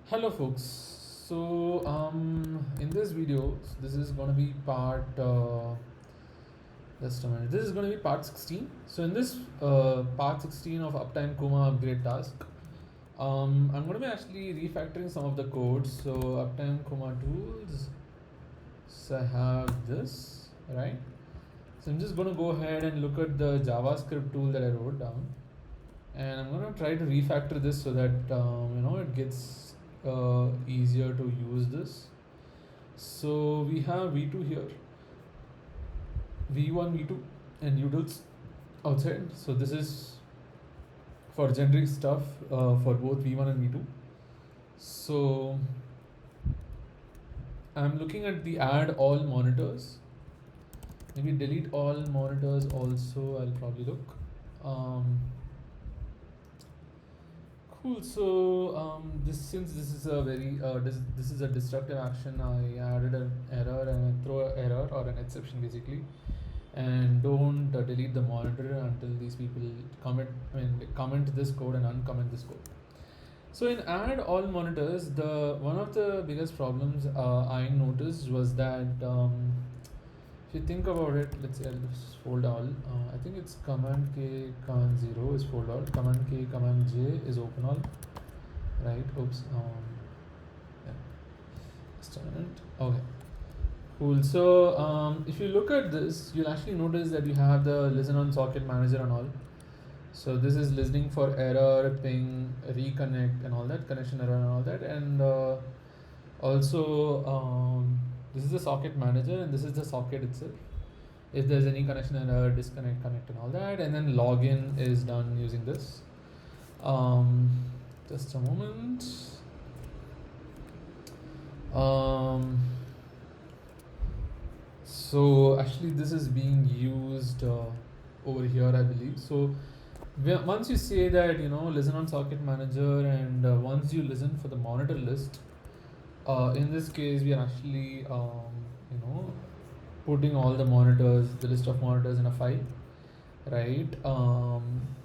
Hello folks. In this video, this is going to be just a minute. This is going to be part 16. So in this part 16 of Uptime Kuma upgrade task, I'm going to be actually refactoring some of the codes. So Uptime Kuma tools. So I have this, right? So I'm just going to go ahead and look at the JavaScript tool that I wrote down, and I'm going to try to refactor this so that it gets easier to use this. So we have v2 here, v1, v2, and utils outside. So this is for generic stuff for both v1 and v2. So I'm looking at the add all monitors. Maybe delete all monitors also. I'll probably look. Cool. So since this is a very this is a destructive action, I added an error, and I throw an error or an exception basically, and don't delete the monitor until these people comment this code and uncomment this code. So in add all monitors, the one of the biggest problems I noticed was that if you think about it, let's say I'll just fold all. I think it's command K, command 0 is fold all, command K, command J is open all, right? Oops. Yeah. Just a minute. Okay. Cool. So if you look at this, you'll actually notice that you have the listen on socket manager and all. So this is listening for error, ping, reconnect, and all that, connection error and all that, and also this is the socket manager, and this is the socket itself. If there's any connection error, disconnect, connect, and all that, and then login is done using this. Just a moment. So actually, this is being used over here, I believe. So once you say that listen on socket manager, and once you listen for the monitor list, in this case we are actually putting all the monitors, the list of monitors in a file, right?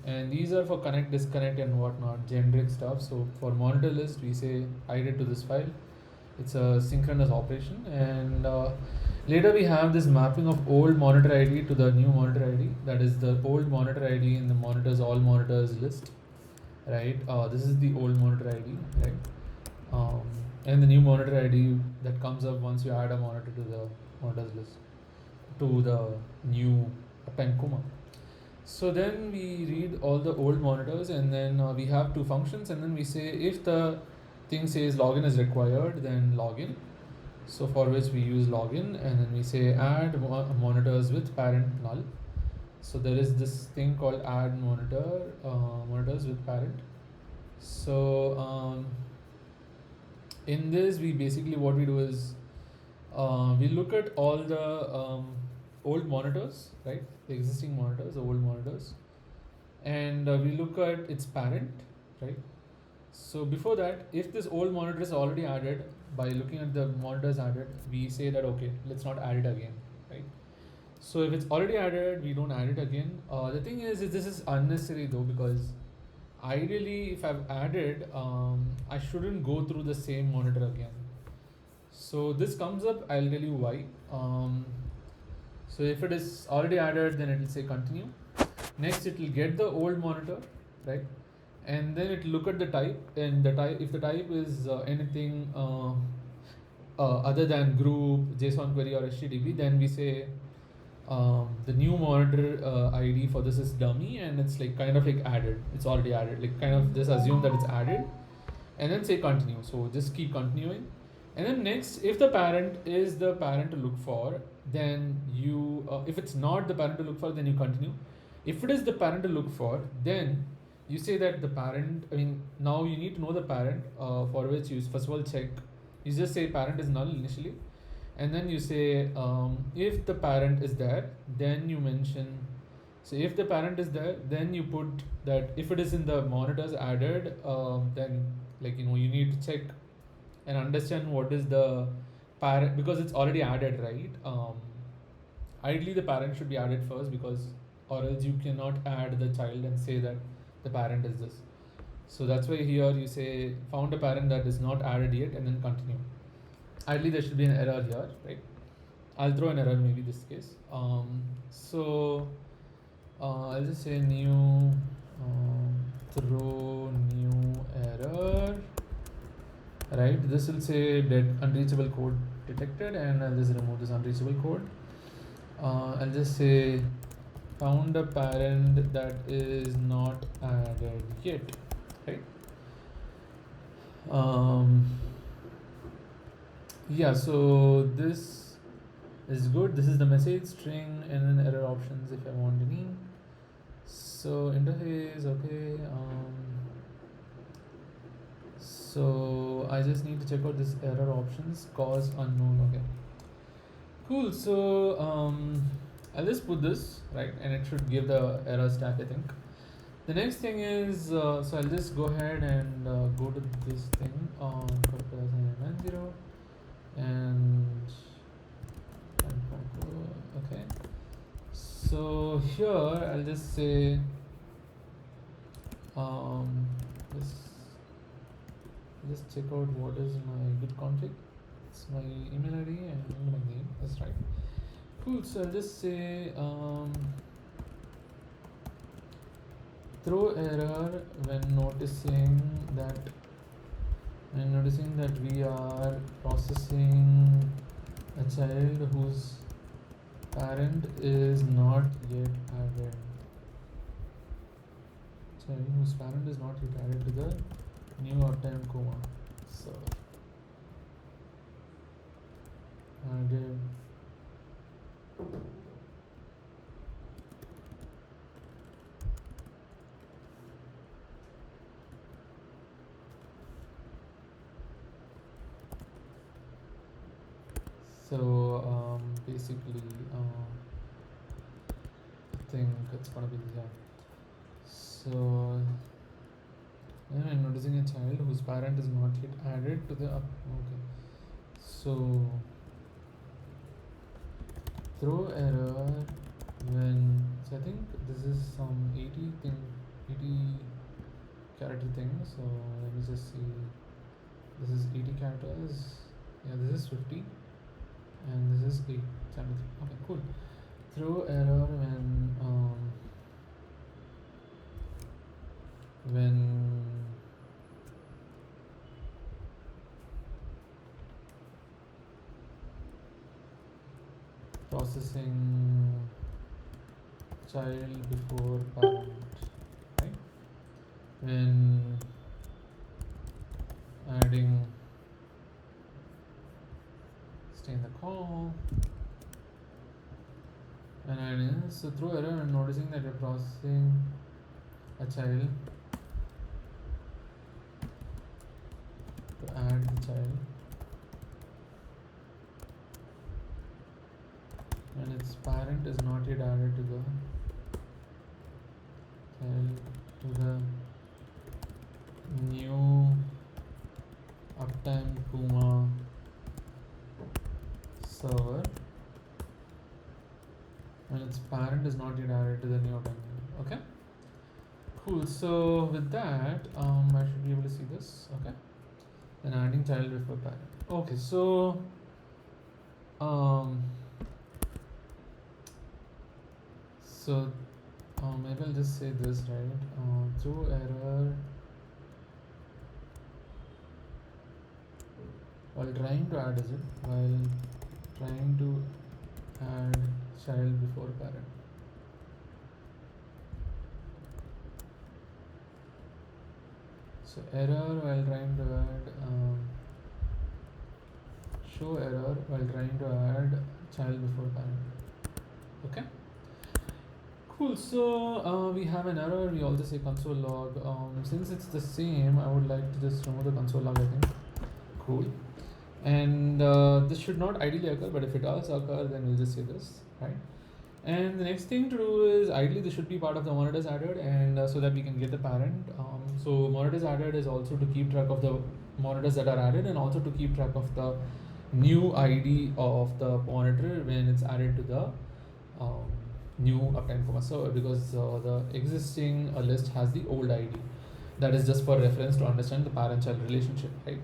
And these are for connect, disconnect, and whatnot, generic stuff. So for monitor list, we say iterate to this file. It's a synchronous operation, and later we have this mapping of old monitor ID to the new monitor ID. That is the old monitor ID in the monitors, all monitors list, right? This is the old monitor ID, right? And the new monitor ID that comes up once you add a monitor to the monitors list, to the new Uptime Kuma. So then we read all the old monitors, and then we have two functions, and then we say if the thing says login is required, then login. So for which we use login, and then we say add monitors with parent null. So there is this thing called add monitors with parent. So in this, we basically what we do is we look at all the old monitors, right? The existing monitors, the old monitors, and we look at its parent, right? So before that, if this old monitor is already added, by looking at the monitors added, we say that okay, let's not add it again, right? So if it's already added, we don't add it again. The thing is this is unnecessary though, because ideally if I've added, I shouldn't go through the same monitor again. So this comes up, I'll tell you why. So if it is already added, then it will say continue. Next it will get the old monitor, right? And then it look at the type, and the type, if the type is anything other than group, JSON query, or HTTP, then we say the new monitor ID for this is dummy, and it's like kind of like added, it's already added, like kind of just assume that it's added, and then say continue. So just keep continuing, and then next, if the parent is the parent to look for, then you if it's not the parent to look for, then you continue. If it is the parent to look for, then you say that the parent, now you need to know the parent, for which you first of all check, you just say parent is null initially, and then you say if the parent is there, then you mention, so if the parent is there, then you put that if it is in the monitors added, then you need to check and understand what is the parent, because it's already added, right? Ideally the parent should be added first, because or else you cannot add the child and say that the parent is this. So that's why here you say found a parent that is not added yet and then continue. Ideally there should be an error here, right? I'll throw an error maybe this case. So I'll just say new throw new error, right? This will say dead unreachable code detected, and I'll just remove this unreachable code. I'll just say found a parent that is not added yet, right? um, yeah, so this is good. This is the message string and then error options if I want any. So interface, okay. So I just need to check out this error options, cause unknown. Okay, cool. So I'll just put this right, and it should give the error stack, I think. The next thing is, so I'll just go ahead and go to this thing on 90 and okay. So here I'll just say this. Just check out what is my git config. It's my email ID and my name. That's right. Cool. So I'll just say throw error when noticing that we are processing a child whose parent is not yet added. Child whose parent is not yet added to the new Uptime Kuma. So added so basically I think it's gonna be yeah. So and I'm noticing a child whose parent is not yet added to the okay. So throw error when, so I think this is some 80 character thing. So let me just see. This is 80 characters. Yeah, this is 50 and this is 8 73. Okay, cool. Throw error when processing child before parent, right? When adding stay in the call and adding, so throw error when noticing that you're processing a child to add the child and its parent is not yet added to the child to the new Uptime Kuma server and its parent is not yet added to the new Uptime. Okay, cool. So with that, I should be able to see this. Okay, then adding child before parent. Okay, so so maybe I'll just say this, right? Throw error while trying to add, is it? While trying to add child before parent. So error while trying to add, show error while trying to add child before parent. Okay. Cool. So we have an error. We also say console log. Since it's the same, I would like to just remove the console log, I think. Cool. And this should not ideally occur, but if it does occur, then we'll just say this, right? And the next thing to do is ideally this should be part of the monitors added, and so that we can get the parent. So monitors added is also to keep track of the monitors that are added, and also to keep track of the new ID of the monitor when it's added to the new Uptime Kuma server, because the existing list has the old ID. That is just for reference to understand the parent-child relationship, right?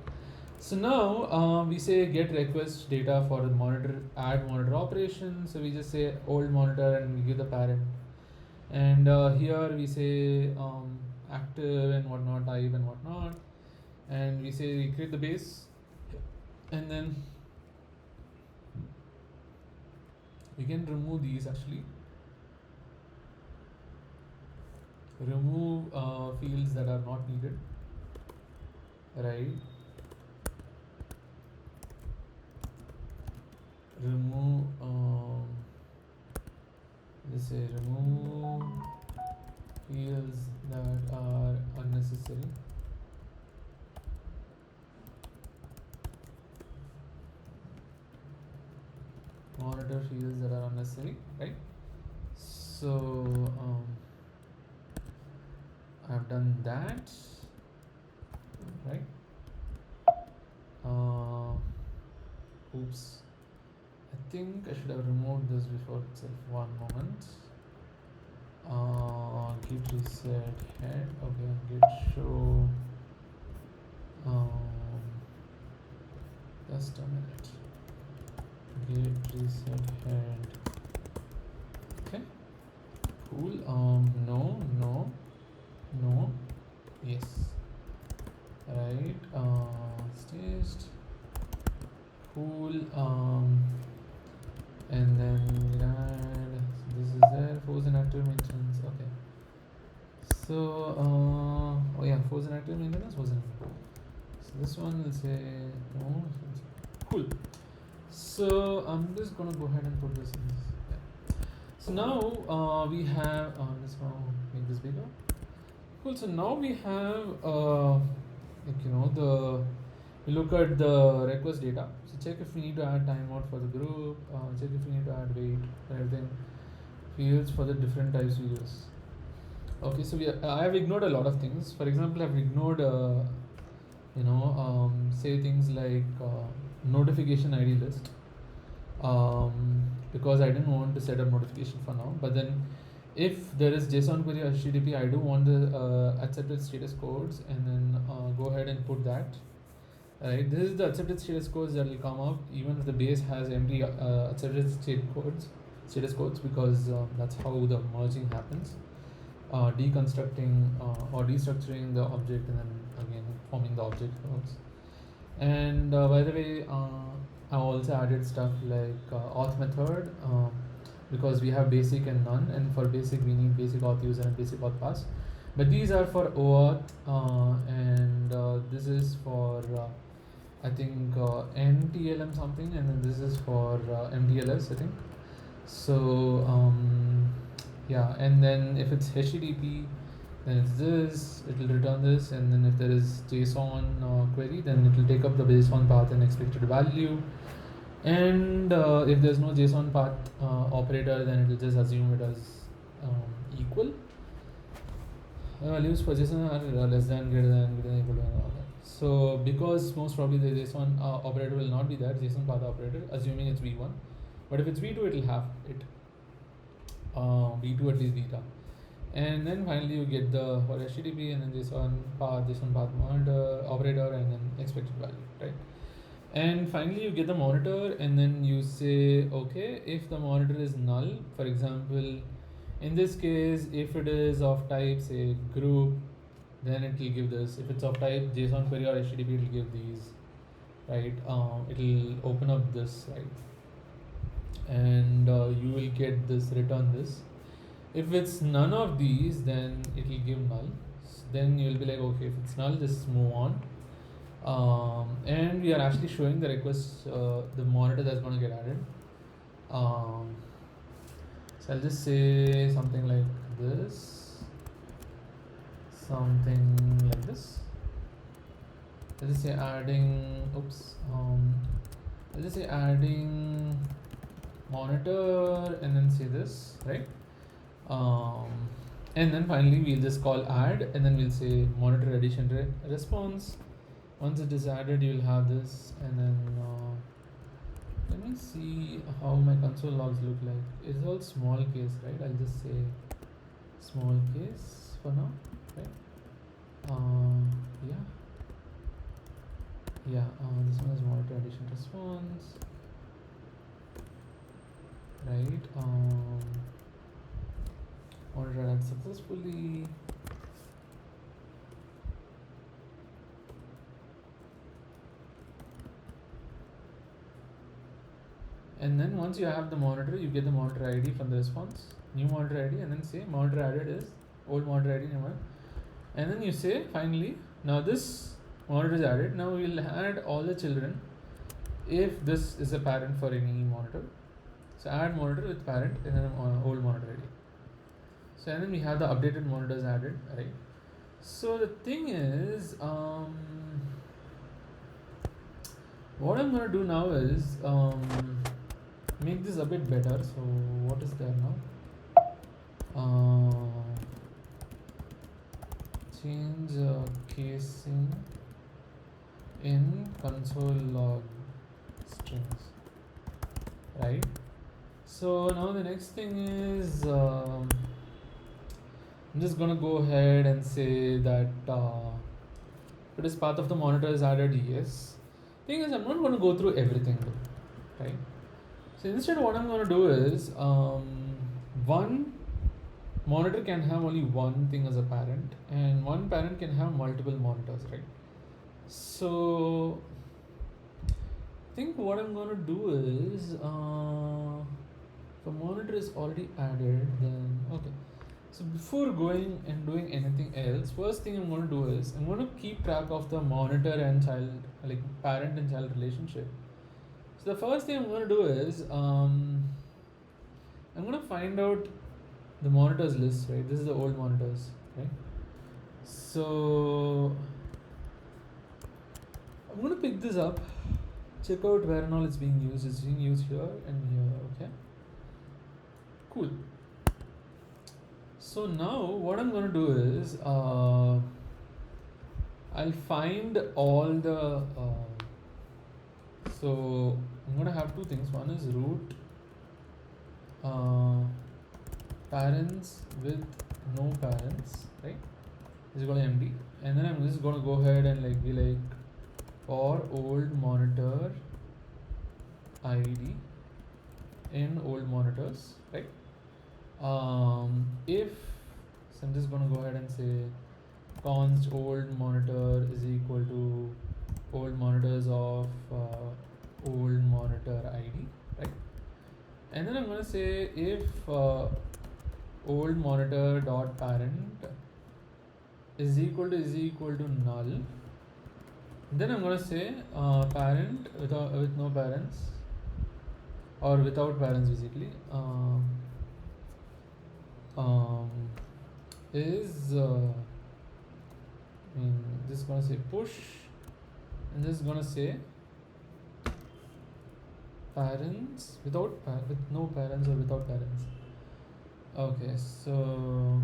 So now we say get request data for the monitor, add monitor operation. So we just say old monitor and we give the parent. And here we say active and whatnot, type and whatnot. And we say we create the base. And then we can remove these actually. Remove fields that are not needed, right? Remove let's say remove fields that are unnecessary. Monitor fields that are unnecessary, right? So I've done that, right? Oops, I think I should have removed this before itself. One moment. Git reset head. Okay, git show. Just a minute. Git reset head. Okay. Cool. No. Yes. Right. Staged. Cool. And then we'll add. This is there. Frozen active maintenance. Okay. So oh yeah, frozen active maintenance wasn't. So this one will say no. Cool. So I'm just gonna go ahead and put this in this. Yeah. So now we have. Let's now make this bigger. Cool. So now we have we look at the request data. So check if we need to add timeout for the group. Check if we need to add weight and everything. Fields for the different types we use. Okay, so I have ignored a lot of things. For example, I've ignored say things like notification ID list, because I didn't want to set up notification for now. But then if there is JSON query or HTTP, I do want the accepted status codes, and then go ahead and put that. Right, this is the accepted status codes that will come up even if the base has empty accepted status codes, because that's how the merging happens. Deconstructing or destructuring the object and then again forming the object nodes. And by the way, I also added stuff like auth method, because we have basic and none, and for basic we need basic auth user and basic auth pass. But these are for OAuth, and this is for I think NTLM something, and then this is for MTLS I think. So yeah, and then if it's HTTP, then it's this, it will return this, and then if there is JSON query, then it will take up the JSON path and expected value. And if there's no JSON path operator, then it will just assume it as equal. Values for JSON are less than, greater than, equal to, and all that. So because most probably the JSON operator will not be there, JSON path operator, assuming it's v1. But if it's v2, it will have it. v2 at least beta. And then finally you get the for HTTP, and then JSON path monitor operator, and then expected value, right? And finally you get the monitor, and then you say okay, if the monitor is null, for example in this case if it is of type say group, then it will give this. If it's of type JSON query or HTTP, it will give these, right? It will open up this, right? And you will get this, return this. If it's none of these, then it will give null. Then you will be like okay, if it's null, just move on. And we are actually showing the request, the monitor that's going to get added. So I'll just say something like this, something like this. I'll just say adding, I'll just say adding monitor, and then say this, right? And then finally we'll just call add, and then we'll say monitor addition response. Once it is added, you'll have this, and then let me see how my console logs look like. It's all small case, right? I'll just say small case for now, right? Yeah, yeah. This one is monitor addition response, right? Monitor added successfully. And then once you have the monitor, you get the monitor ID from the response, new monitor ID, and then say monitor added is old monitor ID number. And then you say finally, now this monitor is added. Now we'll add all the children if this is a parent for any monitor. So add monitor with parent and then old monitor ID. So and then we have the updated monitors added, right? So the thing is, what I'm gonna do now is make this a bit better. So what is there now? Change casing in console log strings, right? So now the next thing is I'm just gonna go ahead and say that it is path of the monitor is added, yes. Thing is, I'm not gonna go through everything though, right? So instead what I'm gonna do is one monitor can have only one thing as a parent, and one parent can have multiple monitors, right? So I think what I'm gonna do is if a monitor is already added, then okay. So before going and doing anything else, first thing I'm going to do is I'm going to keep track of the monitor and child, like parent and child relationship. So the first thing I'm going to do is I'm going to find out the monitors list, right? This is the old monitors, right? So I'm going to pick this up, check out where and all it's being used. It's being used here and here, okay? Cool. So now what I'm going to do is I'll find all the so I'm going to have two things. One is root parents with no parents, right? Is equal to empty, and then I'm just going to go ahead and like be like for old monitor ID in old monitors, right? If so I'm just going to go ahead and say const old monitor is equal to old monitors of old monitor ID, right? And then I'm going to say if old monitor dot parent is equal to null, then I'm going to say parent with no parents or without parents basically is this is gonna say push, and this is gonna say parents with no parents or without parents. Okay, so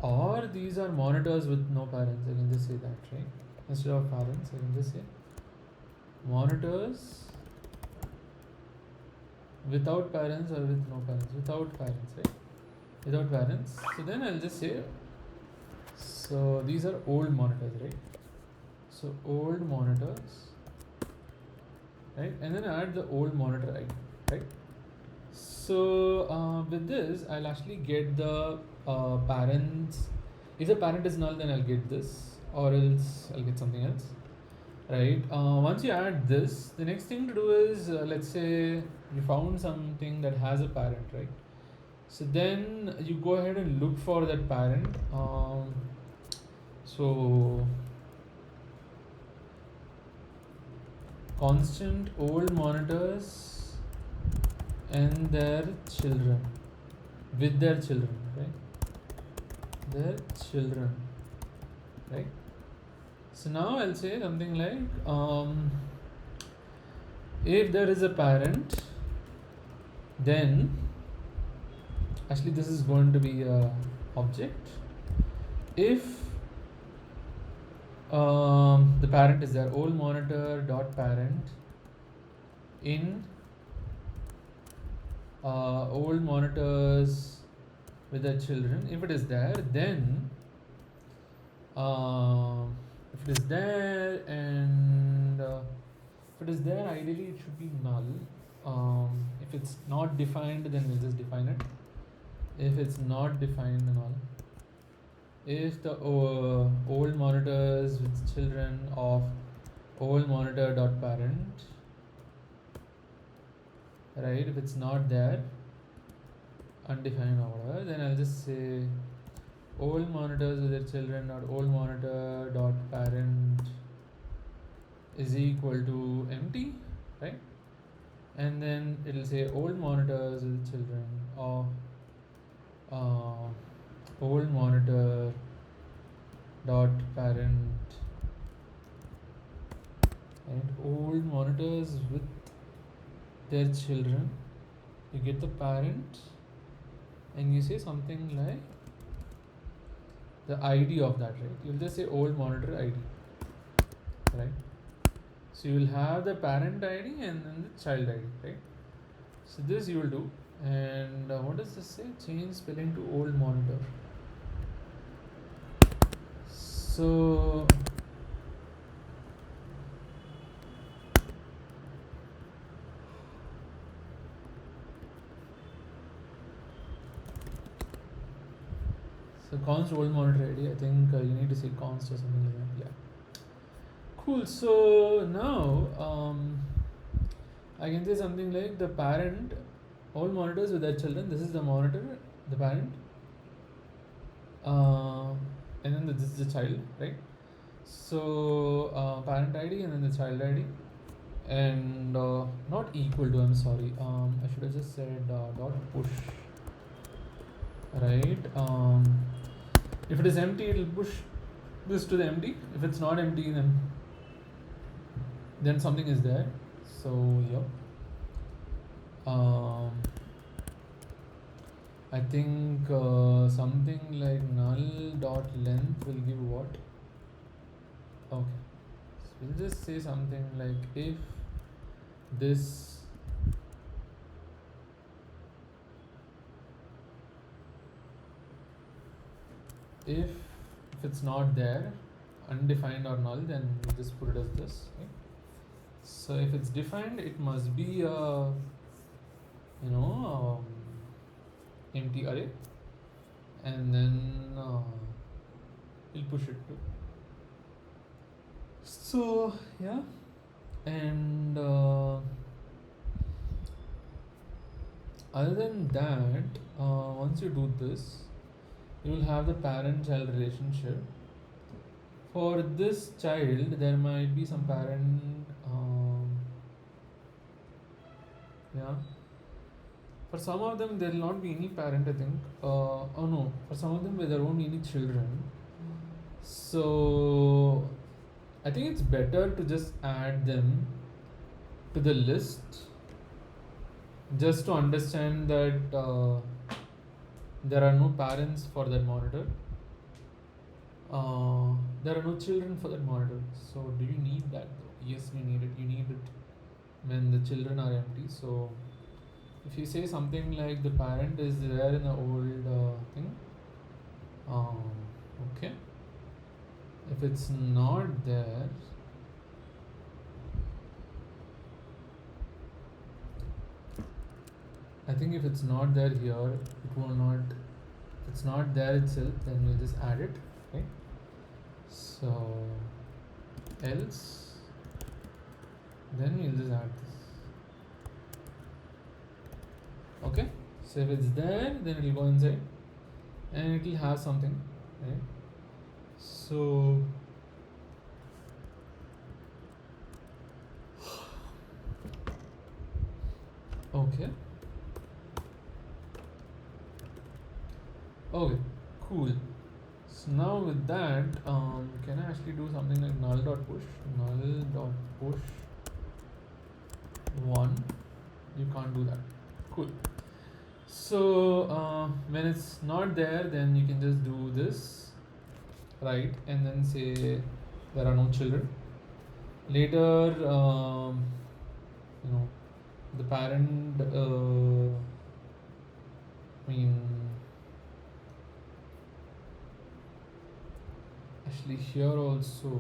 or these are monitors with no parents. I can just say that, right? Instead of parents, I can just say monitors without parents or with no parents. Without parents, right? Without parents. So then I'll just say, so these are old monitors, right? So old monitors, right? And then I add the old monitor ID, right? So with this, I'll actually get the parents. If the parent is null, then I'll get this, or else I'll get something else, right? Once you add this, the next thing to do is let's say you found something that has a parent, right? So then you go ahead and look for that parent. So constant old monitors and their children with their children, right? Their children, right? So now I'll say something like if there is a parent, then actually this is going to be a object. If the parent is there, old monitor dot parent in old monitors with their children. If it is there, then If it is there, and if it is there, ideally it should be null. If it's not defined, then we'll just define it. If it's not defined, null. If the old monitors with children of old monitor dot parent, right? If it's not there, undefined order, then I'll just say old monitors with their children dot old monitor dot parent is equal to empty, right? And then it'll say old monitors with children of old monitor dot parent, and old monitors with their children, you get the parent and you say something like the ID of that, right? You'll just say old monitor ID, right? So you will have the parent ID and then the child ID, right? So this you will do. And what does this say? Change spelling to old monitor. So const old monitor ID, I think you need to say const or something like that. Yeah. Cool. So now I can say something like the parent, all monitors with their children. This is the monitor, the parent, and then this is the child, right? So parent ID and then the child ID, and not equal to. I'm sorry. I should have just said dot push, right? If it is empty, it will push this to the empty. If it's not empty, then something is there. So yeah. I think something like null dot length will give what? Okay. So we'll just say something like if this if it's not there, undefined or null, then we just put it as this, right? So if it's defined, it must be a empty array, and then we'll push it to. So yeah, and other than that, once you do this, you will have the parent-child relationship. For this child, there might be some parent. Yeah. For some of them, there will not be any parent, I think. Oh no, for some of them, there won't be any children. So I think it's better to just add them to the list, just to understand that there are no parents for that monitor. There are no children for that monitor. So do you need that though? Yes, you need it. You need it when the children are empty. So if you say something like the parent is there in the old thing, okay. If it's not there, I think if it's not there here, it will not. If it's not there itself, then we'll just add it, okay? So else, then we'll just add this. Okay. So if it's there, then it will go inside, and it will have something, right? So okay. Okay, cool. So now with that, can I actually do something like null dot push? Null dot push 1. You can't do that. Cool. So when it's not there, then you can just do this, right? And then say there are no children. Later, the parent. I Actually, here also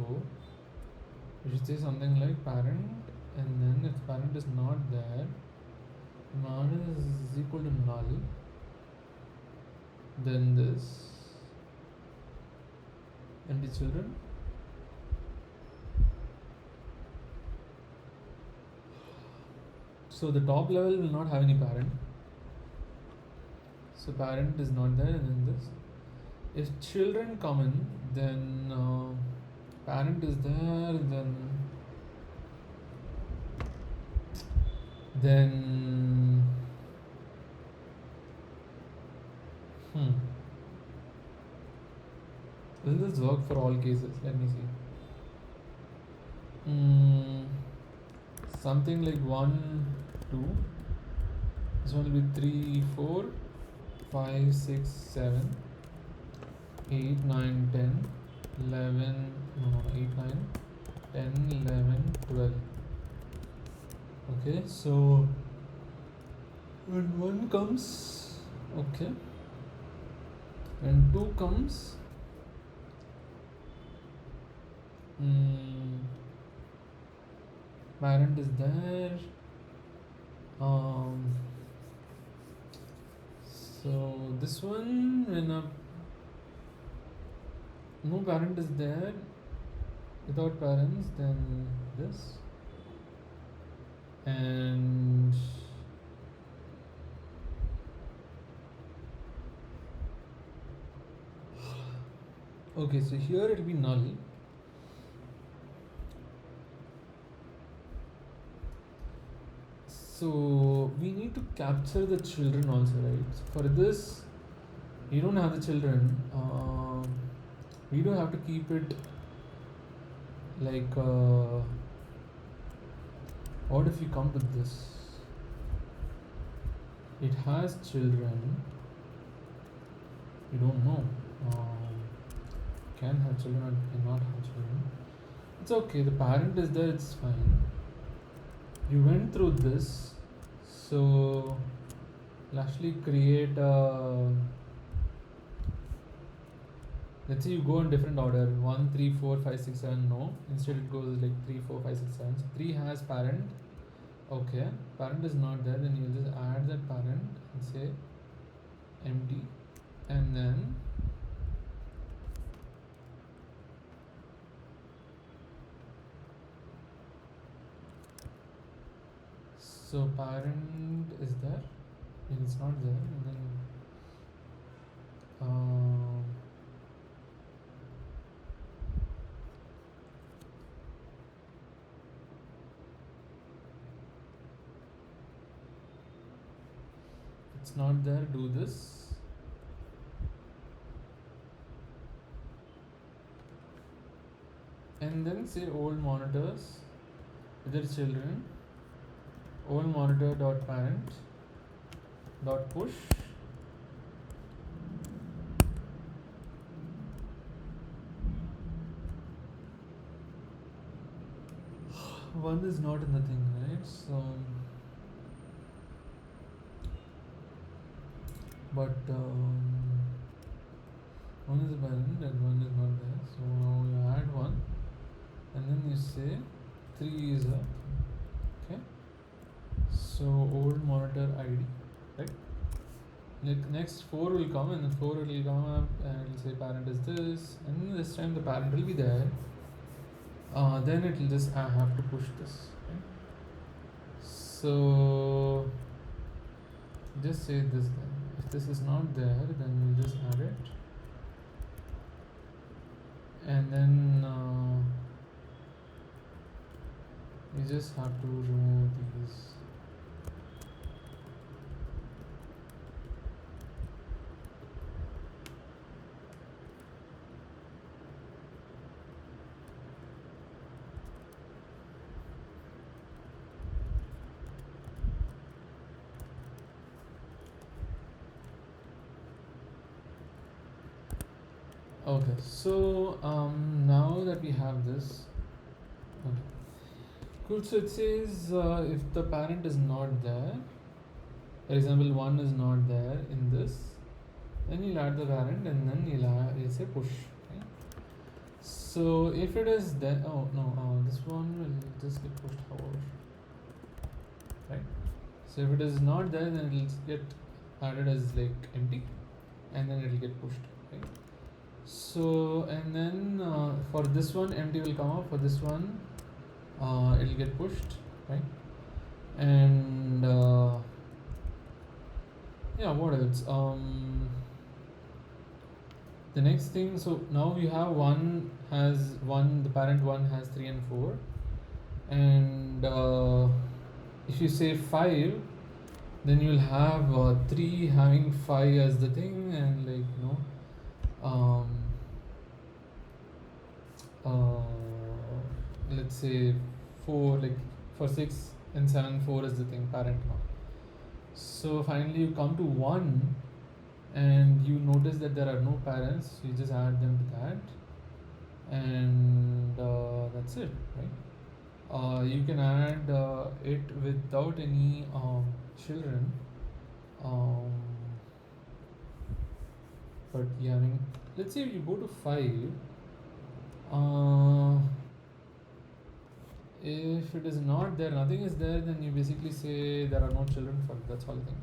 we should say something like parent, and then if parent is not there, man is equal to null, then this and the children. So the top level will not have any parent. So parent is not there, and then this. If children come in, then parent is there, then will this work for all cases? Let me see. Something like 1, 2. This one will be 3, 4, 5, 6, 7, 8, 9, 10, 11. No, 8, 9, 10, 11, 12. Okay, so when 1 comes, okay, when 2 comes, parent is there. So this one, when no parent is there, without parents, then this, and okay, so here it will be null. So we need to capture the children also, right? So for this, you don't have the children. We don't have to keep it like. What if you come to this? It has children. You don't know. Can have children or cannot have children. It's okay. The parent is there. It's fine. You went through this, so you'll actually create let's say you go in different order 1, 3, 4, 5, 6, 7. No, instead it goes like 3, 4, 5, 6, 7. So 3 has parent. Okay, parent is not there, then you just add that parent and say empty, and then so parent is there, and it's not there, and then it's not there, do this, and then say old monitors with their children, old monitor dot parent dot push one is not in the thing, right? So but one is a parent and one is not there, so now you add one and then you say 3 is a okay. So old monitor ID, right? Next 4 will come, and then 4 will come up and it will say parent is this, and this time the parent will be there. Then it will just have to push this, right? So just say this then. If this is not there, then we'll just add it, and then you just have to remove these. Okay, so now that we have this, okay, cool. So it says if the parent is not there, for example, 1 is not there in this, then you'll add the parent and then you'll say push. Okay? So if it is then, oh no, this one will just get pushed over, right? So if it is not there, then it will get added as like empty, and then it will get pushed, right? So and then for this one empty will come up, for this one it will get pushed, right? And yeah, what else? The next thing, so now you have the parent one has 3 and 4, and if you say 5, then you'll have 3 having 5 as the thing, and like um, let's say 4, like for 6 and 7, 4 is the thing parent now. So finally you come to 1, and you notice that there are no parents, so you just add them to that, and that's it, right? You can add it without any children, um, but yeah, I mean, let's say you go to 5, if it is not there, nothing is there, then you basically say there are no children for it. That's all I think,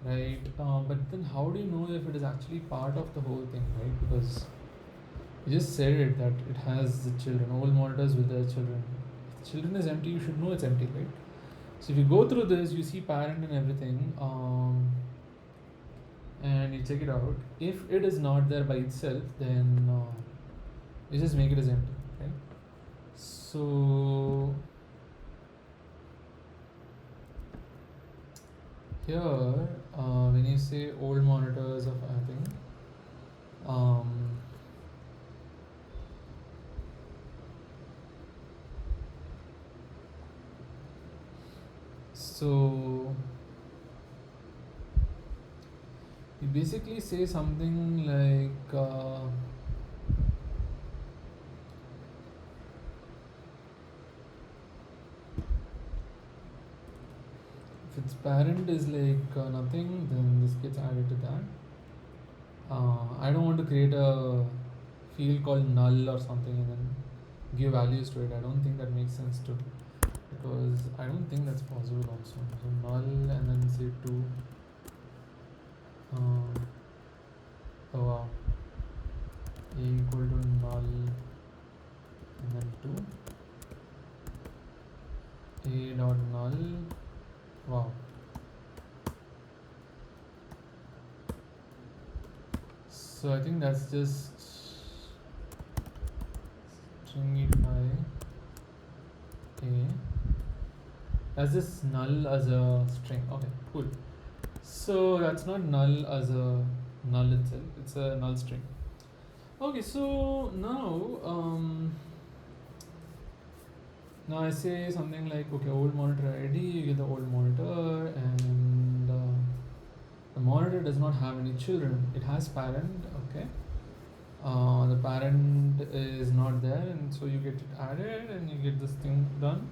right? But then how do you know if it is actually part of the whole thing, right? Because you just said it that it has the children, all monitors with their children. If the children is empty, you should know it's empty, right? So if you go through this, you see parent and everything, and you check it out. If it is not there by itself, then you just make it as empty, right? So here, when you say old monitors of anything, so you basically say something like if its parent is like nothing, then this gets added to that. I don't want to create a field called null or something and then give values to it. I don't think that makes sense to, because I don't think that's possible also. So null and then say 2. Oh wow. A equal to null and then 2. A dot null. Wow. So I think that's just stringify A. That's just null as a string. Okay, cool. So that's not null as a null itself, it's a null string. Okay, so now I say something like, okay, old monitor ID, you get the old monitor, and the monitor does not have any children. It has parent, okay. The parent is not there, and so you get it added, and you get this thing done.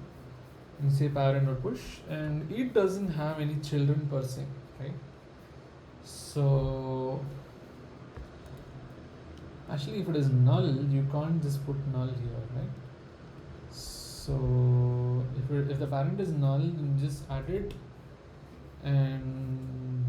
And say parent or push, and it doesn't have any children per se, right? So actually, if it is null, you can't just put null here, right? So if the parent is null, then just add it, and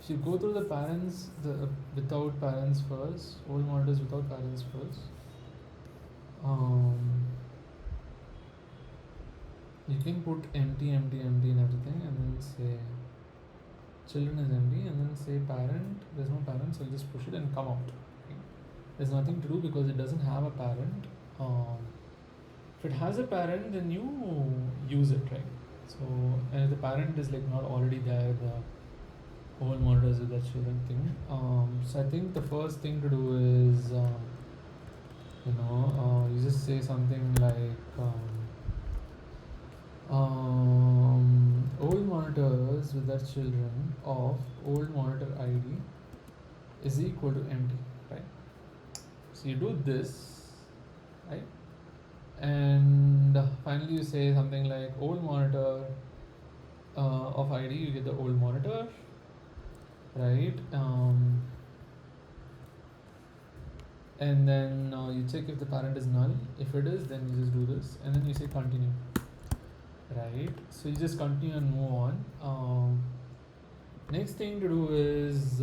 if you go through the parents, the without parents first, old monitors without parents first, you can put empty and everything, and then say children is empty, and then say parent, there's no parent, so I'll just push it and come out. There's nothing to do because it doesn't have a parent. If it has a parent, then you use it, right? So, and if the parent is like not already there, the whole monitors with that children thing. So I think the first thing to do is, you just say something like, old monitors with their children of old monitor ID is equal to empty, right? So you do this, right? And finally you say something like old monitor of ID, you get the old monitor, right? And then you check if the parent is null. If it is, then you just do this, and then you say continue, right? So you just continue and move on. Next thing to do is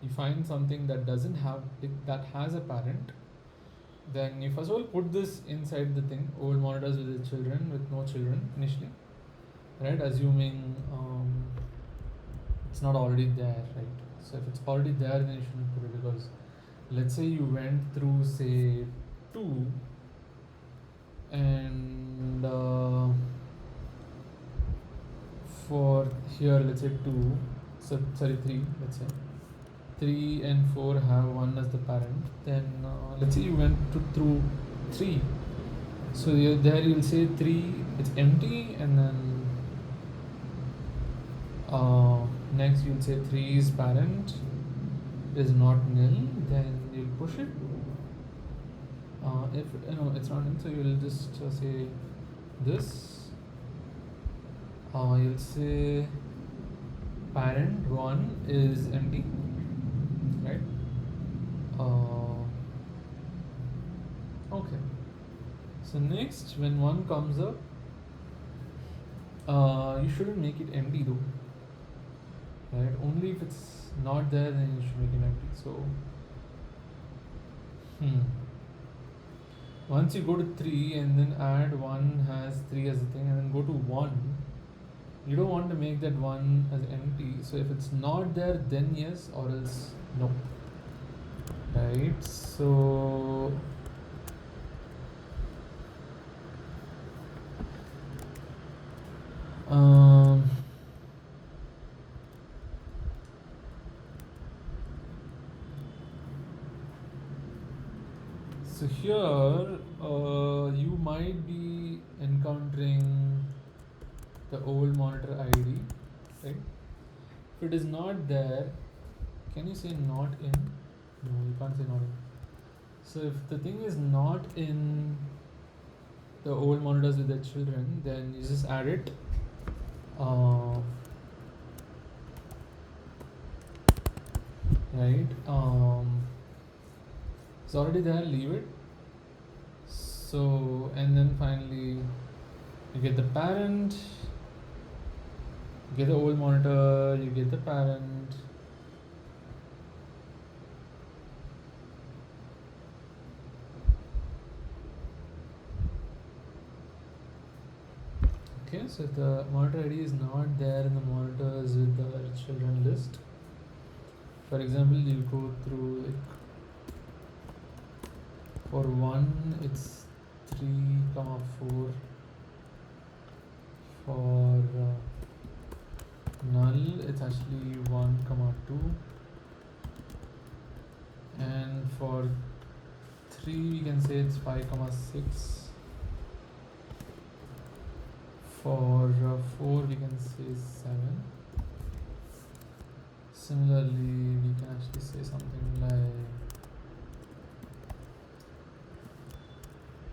you find something that doesn't have that has a parent. Then you first of all put this inside the thing, old monitors with the children, with no children initially, right? Assuming it's not already there, right? So if it's already there, then you shouldn't put it, because let's say you went through say 2 and for here let's say 2, so sorry 3, let's say 3 and 4 have 1 as the parent, then let's say you went through 3, so there you'll say 3 it's empty, and then next you'll say 3 is parent is not nil, then you'll push it. If it's not nil, so you'll just say this. You'll say parent 1 is empty, right? Okay. So next, when 1 comes up, you shouldn't make it empty though, right? Only if it's not there, then you should make it empty. So once you go to 3 and then add 1 has 3 as a thing, and then go to 1, you don't want to make that 1 as empty. So if it's not there, then yes, or else no, right? So so here you might be encountering the old monitor ID, right? If it is not there, can you say not in? No, you can't say not in. So if the thing is not in the old monitors with their children, then you just add it. Right? It's already there, leave it. So, and then finally you get the parent, you get the old monitor, you get the parent. Okay, so if the monitor ID is not there in the monitors with the children list, for example, you go through like for 1 it's 3, 4. For null it's actually 1, 2, and for 3 we can say it's 5, 6. For 4 we can say 7. Similarly, we can actually say something like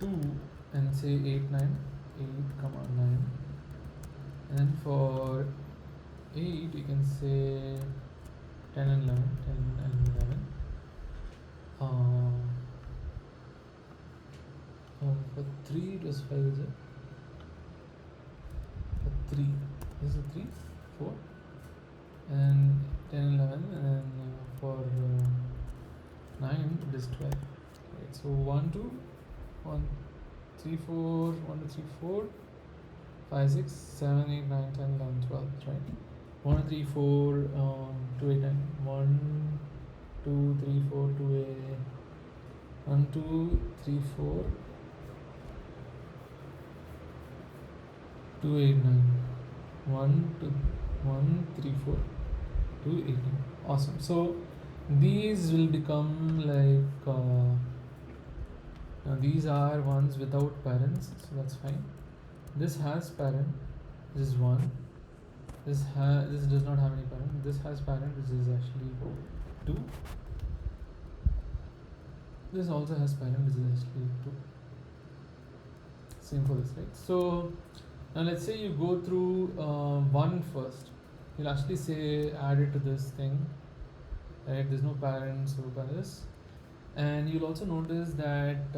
2 and say 8, 9, 9. And then for 8 we can say 10 and 11, 10 and 11. For 3 it was 5, is it? For 3, this is 3, 4, and 10 and 11, and then for 9 it is 12. Right, so 1, 2, 1, 3, 4, 1, 2, 3, 4, 5, 6, 7, 8, 9, 10, 11, 12, right? 1, 2, 3, 4, 2, 8, 9. 1, 2, 3, 4, 2, 8. 1, 2, 3, 4, 2, 8, 9. 1, 2, 1, 3, 4, 2, 8, 9. Awesome. So these will become like now these are ones without parents, so that's fine. This has parent, this is 1. This does not have any parent. This has parent, which is actually 2. This also has parent, which is actually 2. Same for this, right? So now let's say you go through 1 first. You'll actually say add it to this thing, right? There's no parent, so by this. And you'll also notice that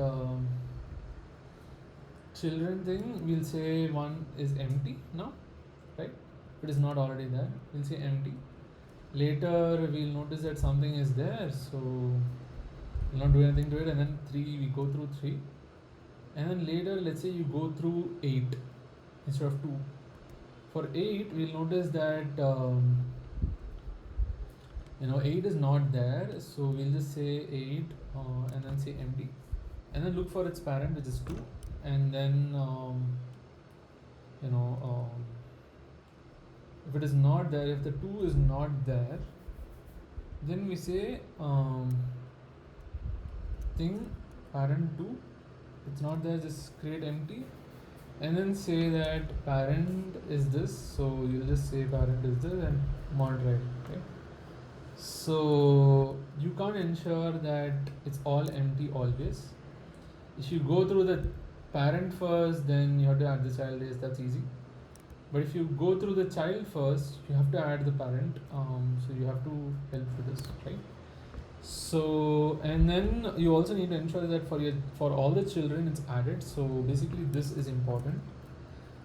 children thing, we'll say 1 is empty now, right? It is not already there, we'll say empty. Later we'll notice that something is there, so we'll not do anything to it. And then 3, we go through 3. And then later, let's say you go through 8 instead of 2. For 8, we'll notice that 8 is not there, so we'll just say 8 and then say empty, and then look for its parent, which is 2. And then if it is not there, if the 2 is not there, then we say thing parent 2. It's not there, just create empty, and then say that parent is this, so you'll just say parent is this and mod right. Okay, so you can't ensure that it's all empty always. If you go through the parent first, then you have to add the child is, that's easy. But if you go through the child first, you have to add the parent, so you have to help with this, right? So, and then you also need to ensure that for all the children it's added. So basically this is important,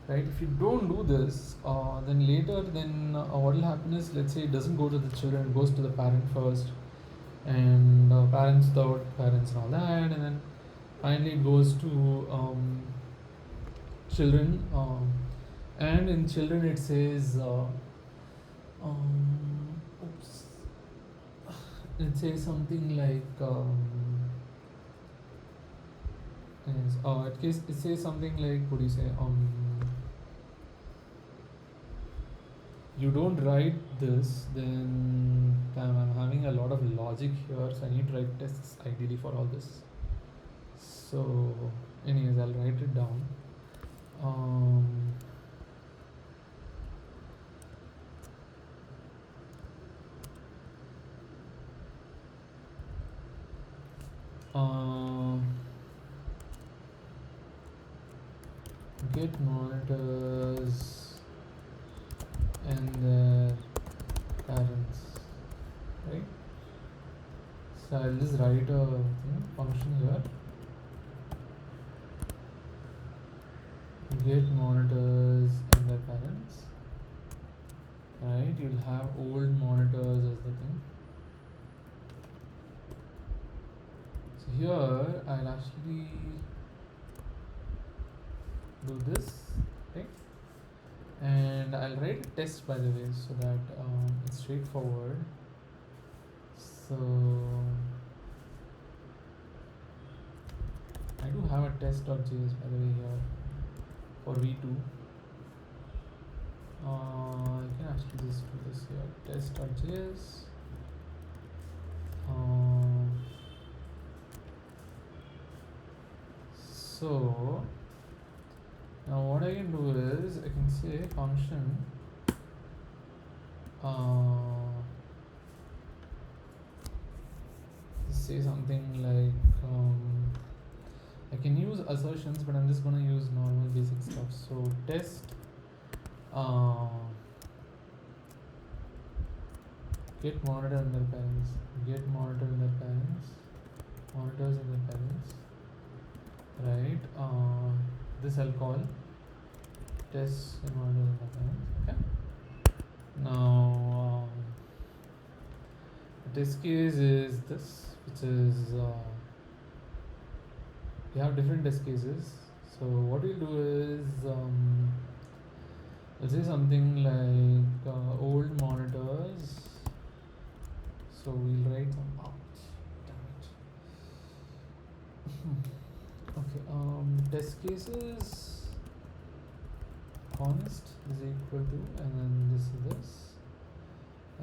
right? If you don't do this, then later what will happen is, let's say it doesn't go to the children, it goes to the parent first, and parents without parents and all that, and then finally it goes to children, and in children it says it says something like it says something like, what do you say, you don't write this, then I'm having a lot of logic here, so I need to write tests ideally for all this. So anyways, I'll write it down. Get monitors and their parents, right? So I'll just write a function here. Get monitors and their parents, right? You'll have old monitors as the thing. So here I'll actually do this, right? And I'll write a test, by the way, so that it's straightforward. So I do have a test.js, by the way, here for v2. I can actually just do this here, test.js. So now what I can do is I can say function say something like I can use assertions, but I'm just gonna use normal basic stuff. So test get monitor and their parents, get monitor and their parents, monitors and their parents, right? This I'll call test and monitors and their parents. Okay, now the test case is this, which is we have different test cases. So what we'll do is let's say something like old monitors. So we'll write some okay, test cases const is equal to, and then this is this,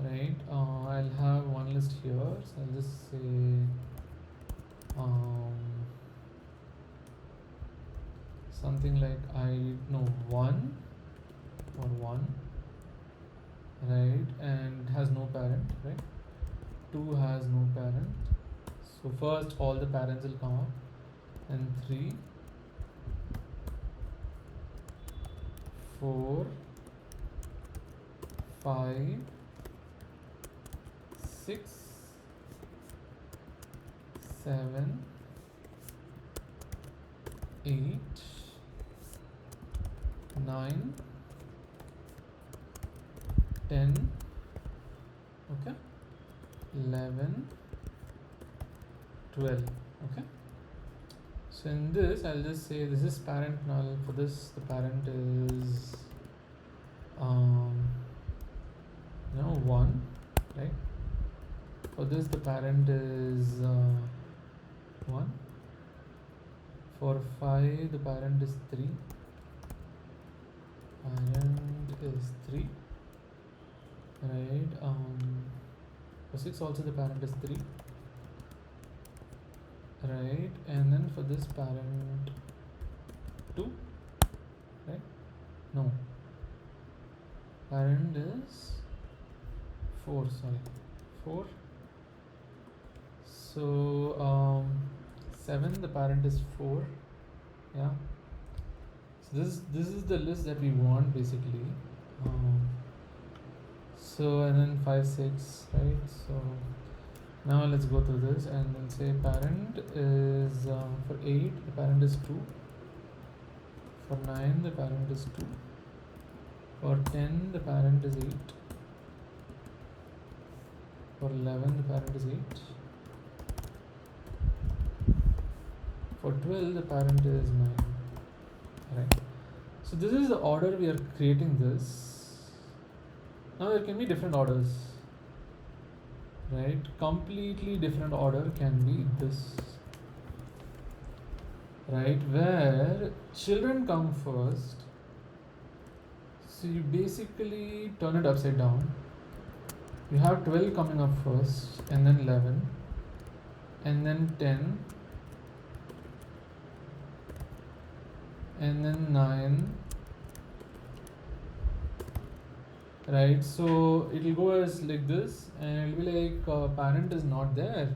right? I'll have one list here, so I'll just say something like one or one, right? And it has no parent, right? 2 has no parent, So first all the parents will come up, and 3, 4, 5, 6, 7, 8, 9, 10, okay, 11, 12, okay. So in this, I'll just say this is parent null. For this, the parent is 1, right? For this, the parent is 1. For 5, the parent is 3. Parent is 3, right? For 6 also the parent is 3, right? And then for this parent 2, right? No, parent is 4, sorry, 4. So 7, the parent is 4, yeah. So this is the list that we want basically. So and then 5, 6, right? So now let's go through this and then say parent is for 8, the parent is 2. For 9, the parent is 2. For 10, the parent is 8. For 11, the parent is 8. For 12, the parent is 9. Right. So this is the order we are creating this. Now there can be different orders. Right? Completely different order can be this. Right? Where children come first. So you basically turn it upside down. You have 12 coming up first, and then 11, and then 10, and then 9, right? So it will go as like this, and it will be like parent is not there,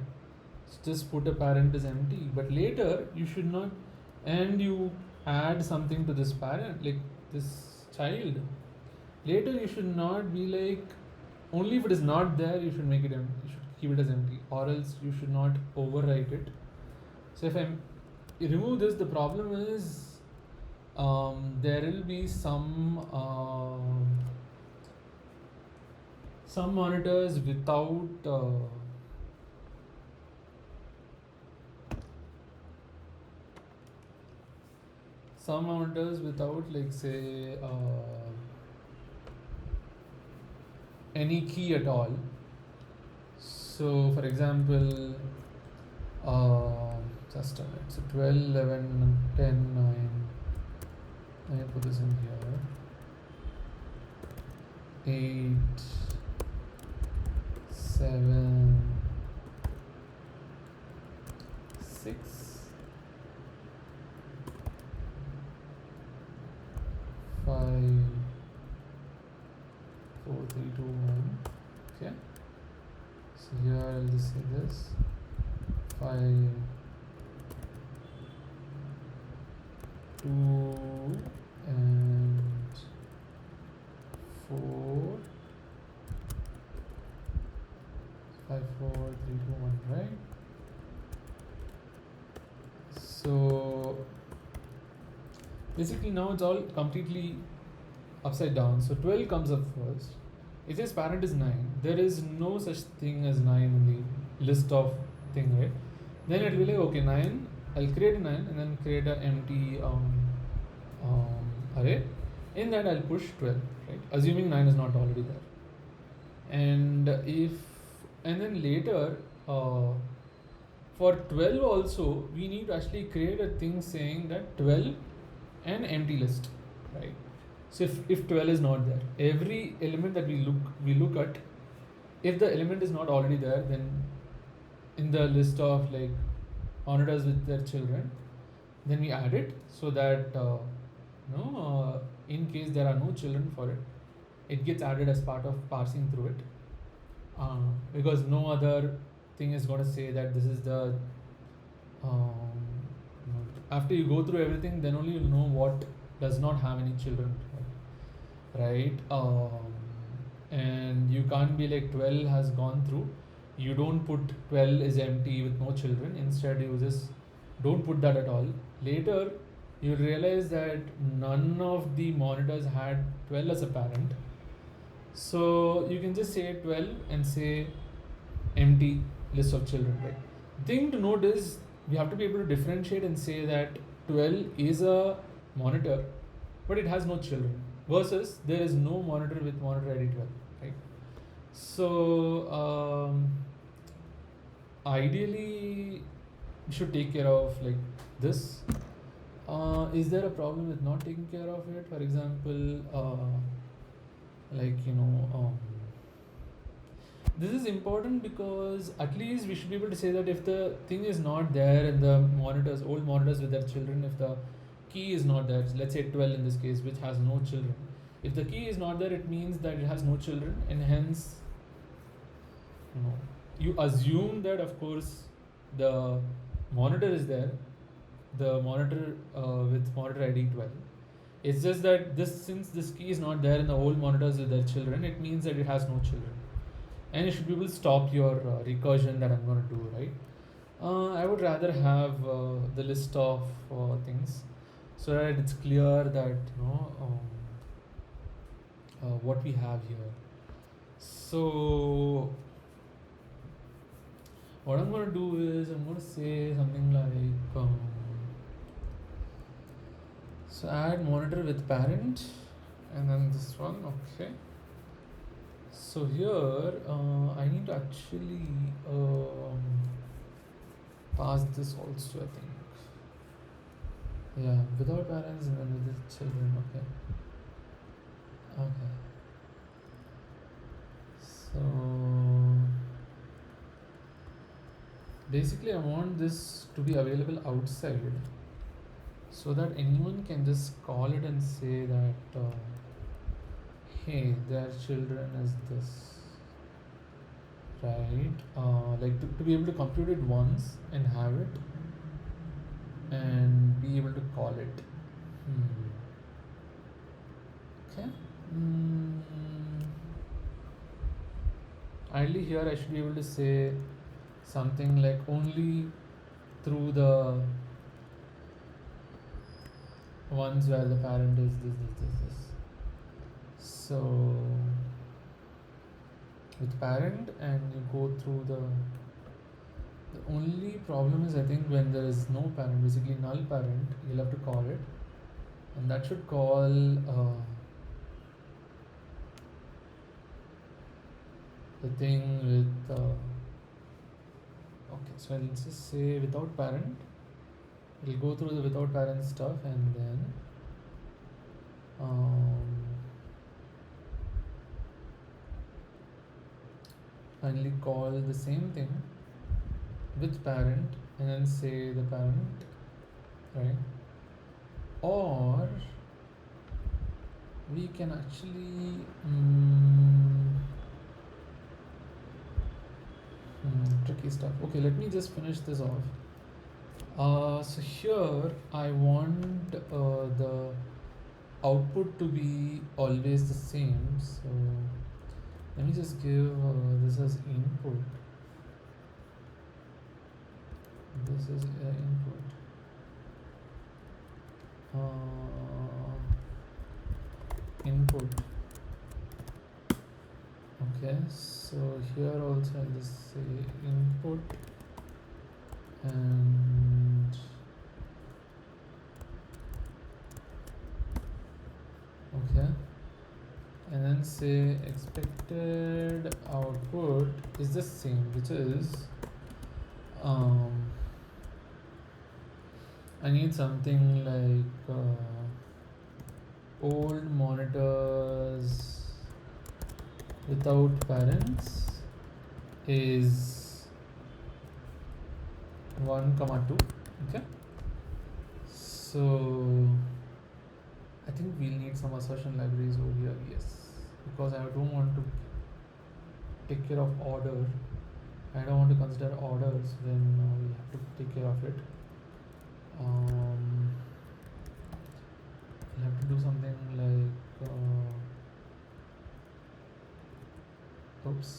so just put a parent is empty. But later you should not, and you add something to this parent, like this child. Later you should not be like, only if it is not there you should make it empty, you should keep it as empty, or else you should not overwrite it. So if I remove this, the problem is there will be some monitors without like say any key at all. So for example just a minute, so 12, 11, 10, 9, I put this in here, 8, 7, 6, 5, 4, 3, 2, 1, okay. So here I'll just say this, 5, 2, and 4, 5, 4, 3, 2, 1, right? So basically now it's all completely upside down. So 12 comes up first. It says parent is 9. There is no such thing as 9 in the list of thing, right? Then it will be like, okay, 9, I'll create a 9 and then create an empty array. In that I'll push 12, right? Assuming 9 is not already there. And then later for 12 also we need to actually create a thing saying that 12 an empty list, right? So if 12 is not there, every element that we look at, if the element is not already there, then in the list of like monitors with their children, then we add it so that in case there are no children for it, it gets added as part of parsing through it, because no other thing is going to say that this is the um, after you go through everything, then only you'll know what does not have any children, right? And you can't be like 12 has gone through. You don't put 12 is empty with no children. Instead, you just don't put that at all. Later, you'll realize that none of the monitors had 12 as a parent. So you can just say 12 and say empty list of children, right? Thing to note is we have to be able to differentiate and say that 12 is a monitor, but it has no children, versus there is no monitor with monitor ID 12, right? So ideally we should take care of like this. Is there a problem with not taking care of it? For example, this is important because at least we should be able to say that if the thing is not there in the monitors, old monitors with their children, if the key is not there, let's say 12 in this case, which has no children, if the key is not there, it means that it has no children, and hence you assume that of course the monitor is there, the monitor with monitor ID 12. It's just that since this key is not there in the old monitors with their children, it means that it has no children, and you should be able to stop your recursion that I'm going to do, right? I would rather have the list of things so that it's clear that what we have here. So what I'm going to do is I'm going to say something like so add monitor with parent, and then this one, okay. So here I need to actually pass this also, I think. Yeah, without parents and then with the children, okay. Okay. So basically I want this to be available outside so that anyone can just call it and say that hey, their children is this, right? Like to be able to compute it once and have it and be able to call it. Okay. Ideally here I should be able to say something like only through the ones where the parent is this. So with parent, and you go through the only problem is I think when there is no parent, basically null parent, you'll have to call it, and that should call the thing with okay, so I'll just say without parent. We'll go through the without parent stuff, and then finally call the same thing with parent, and then say the parent, right? Or we can actually tricky stuff. Okay, let me just finish this off. So here I want the output to be always the same. So let me just give this as input. This is input. Input. Okay, so here also I'll just say input and okay, and then say expected output is the same, which is I need something like old monitors without parents is 1,2. Okay, so I think we'll need some assertion libraries over here, yes, because I don't want to take care of order. I don't want to consider orders, then we have to take care of it. We'll have to do something like oops.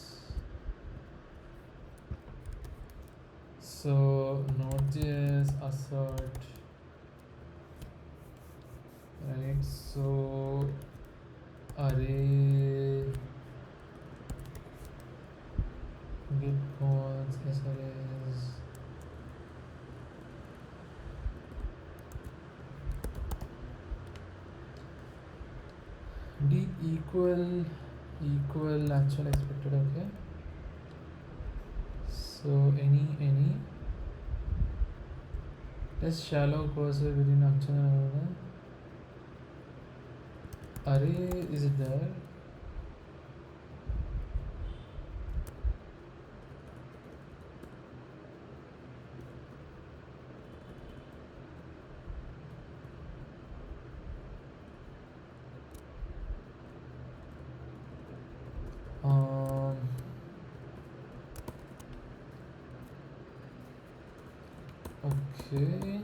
So Node.js assert, right? So array get calls sras d equal actual expected. Okay, so any let's shallow cursor within actual array. Is it there? Um, okay.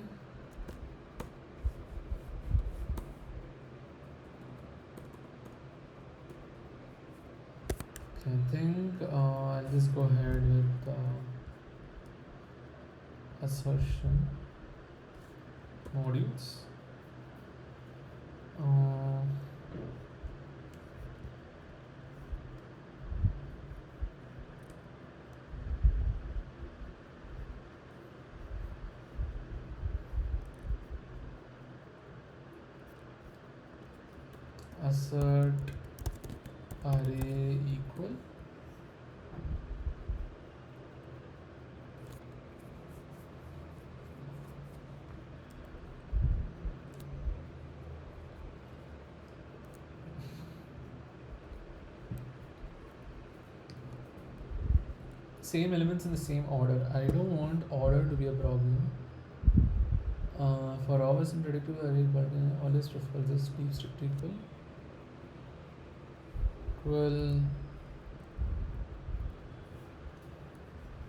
I think I'll just go ahead with assertion modules. Uh, assert array equal same elements in the same order. I don't want order to be a problem. For obvious and predictive array, but always prefer this deep strict equal.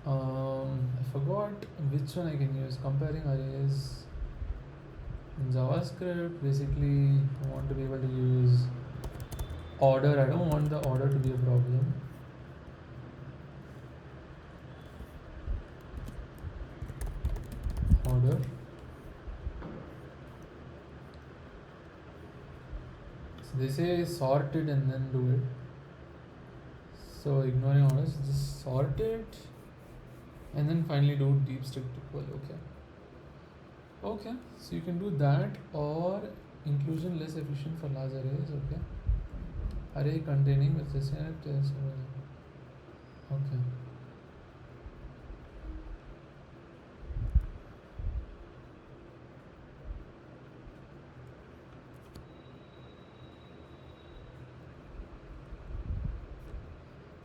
I forgot which one I can use. Comparing arrays in JavaScript, basically I want to be able to use order. I don't want the order to be a problem. Order. So they say sort it and then do it. So ignoring orders, just sort it and then finally do deep strict equal. Okay, so you can do that, or inclusion less efficient for large arrays. Okay, array containing with this okay.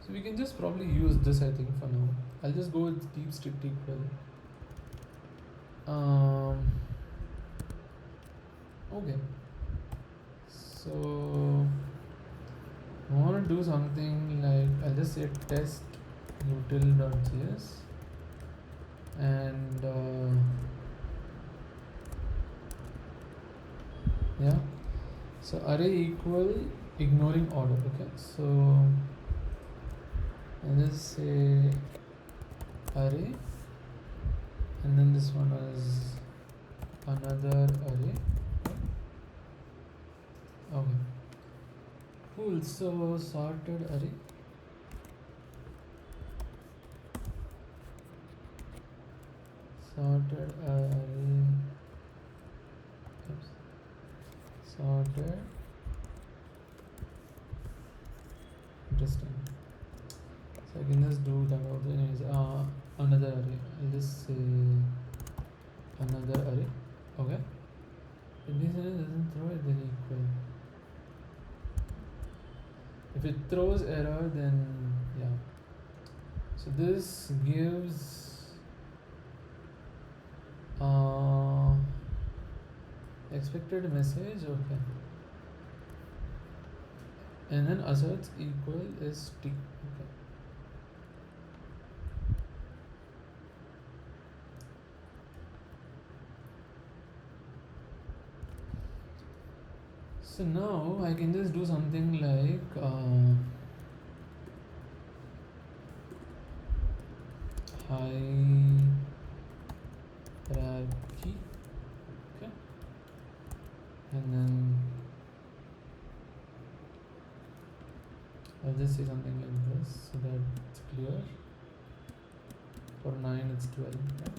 So we can just probably use this, I think, for now. I'll just go with deep strict equal. Okay, so I want to do something like, I'll just say test util.js and yeah, so array equal ignoring order. Okay, so I'll just say array and then this one is another array. Okay, cool. So sorted array, sorted array, oops. Sorted, interesting. So I can just do that also. Anyways, another array, I'll just say another array. Okay, if this array doesn't throw it, then equal. If it throws error, then yeah. So this gives expected message. Okay, and then asserts equal is t. Okay, So now I can just do something like hierarchy, okay, and then I'll just say something like this so that it's clear. For 9 it's 12, right?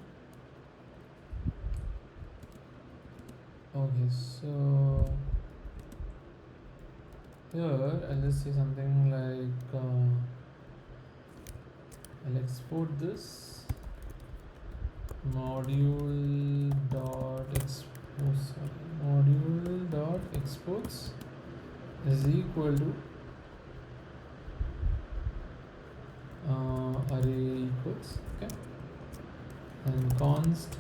Okay, so here I'll just say something like I'll export this module dot module dot exports is equal to array equals, okay, and const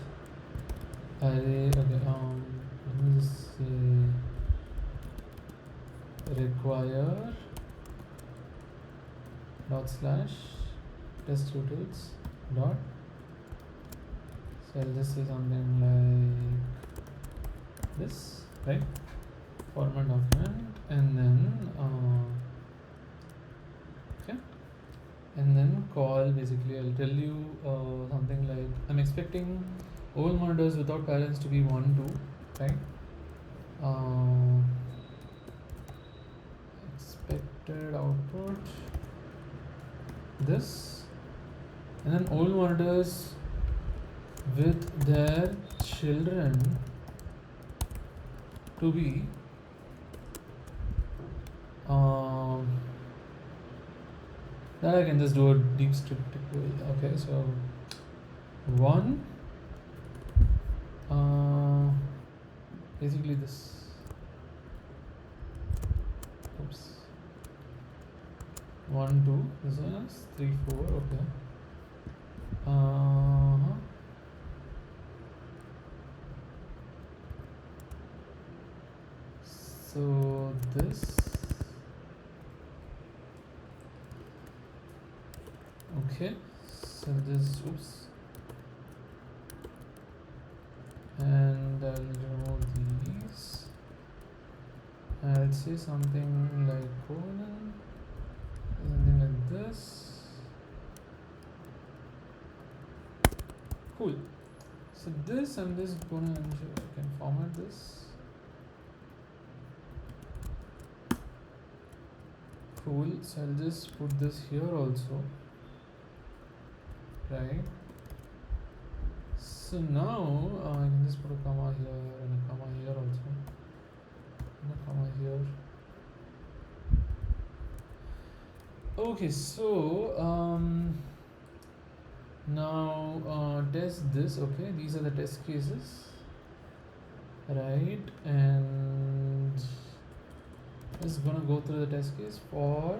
array, okay, let me just say require dot slash test utils dot, so I'll just say something like this, right, format document, and then okay, and then call, basically I'll tell you something like I'm expecting all monitors without parents to be 1 2, right, expected output this, and then all monitors with their children to be that I can just do a deep statistical, okay, so 1 basically this, oops, 1 2, this is 3 4, okay, so this, okay, so this, oops, and I'll remove these. I'll say something like colon, something like this. Cool. So this, I'm just gonna ensure I can format this. Cool. So I'll just put this here also, right? So now I can just put a comma here and a comma here also, and a comma here. Okay, so now test this. Okay, these are the test cases, right? And just gonna go through the test case for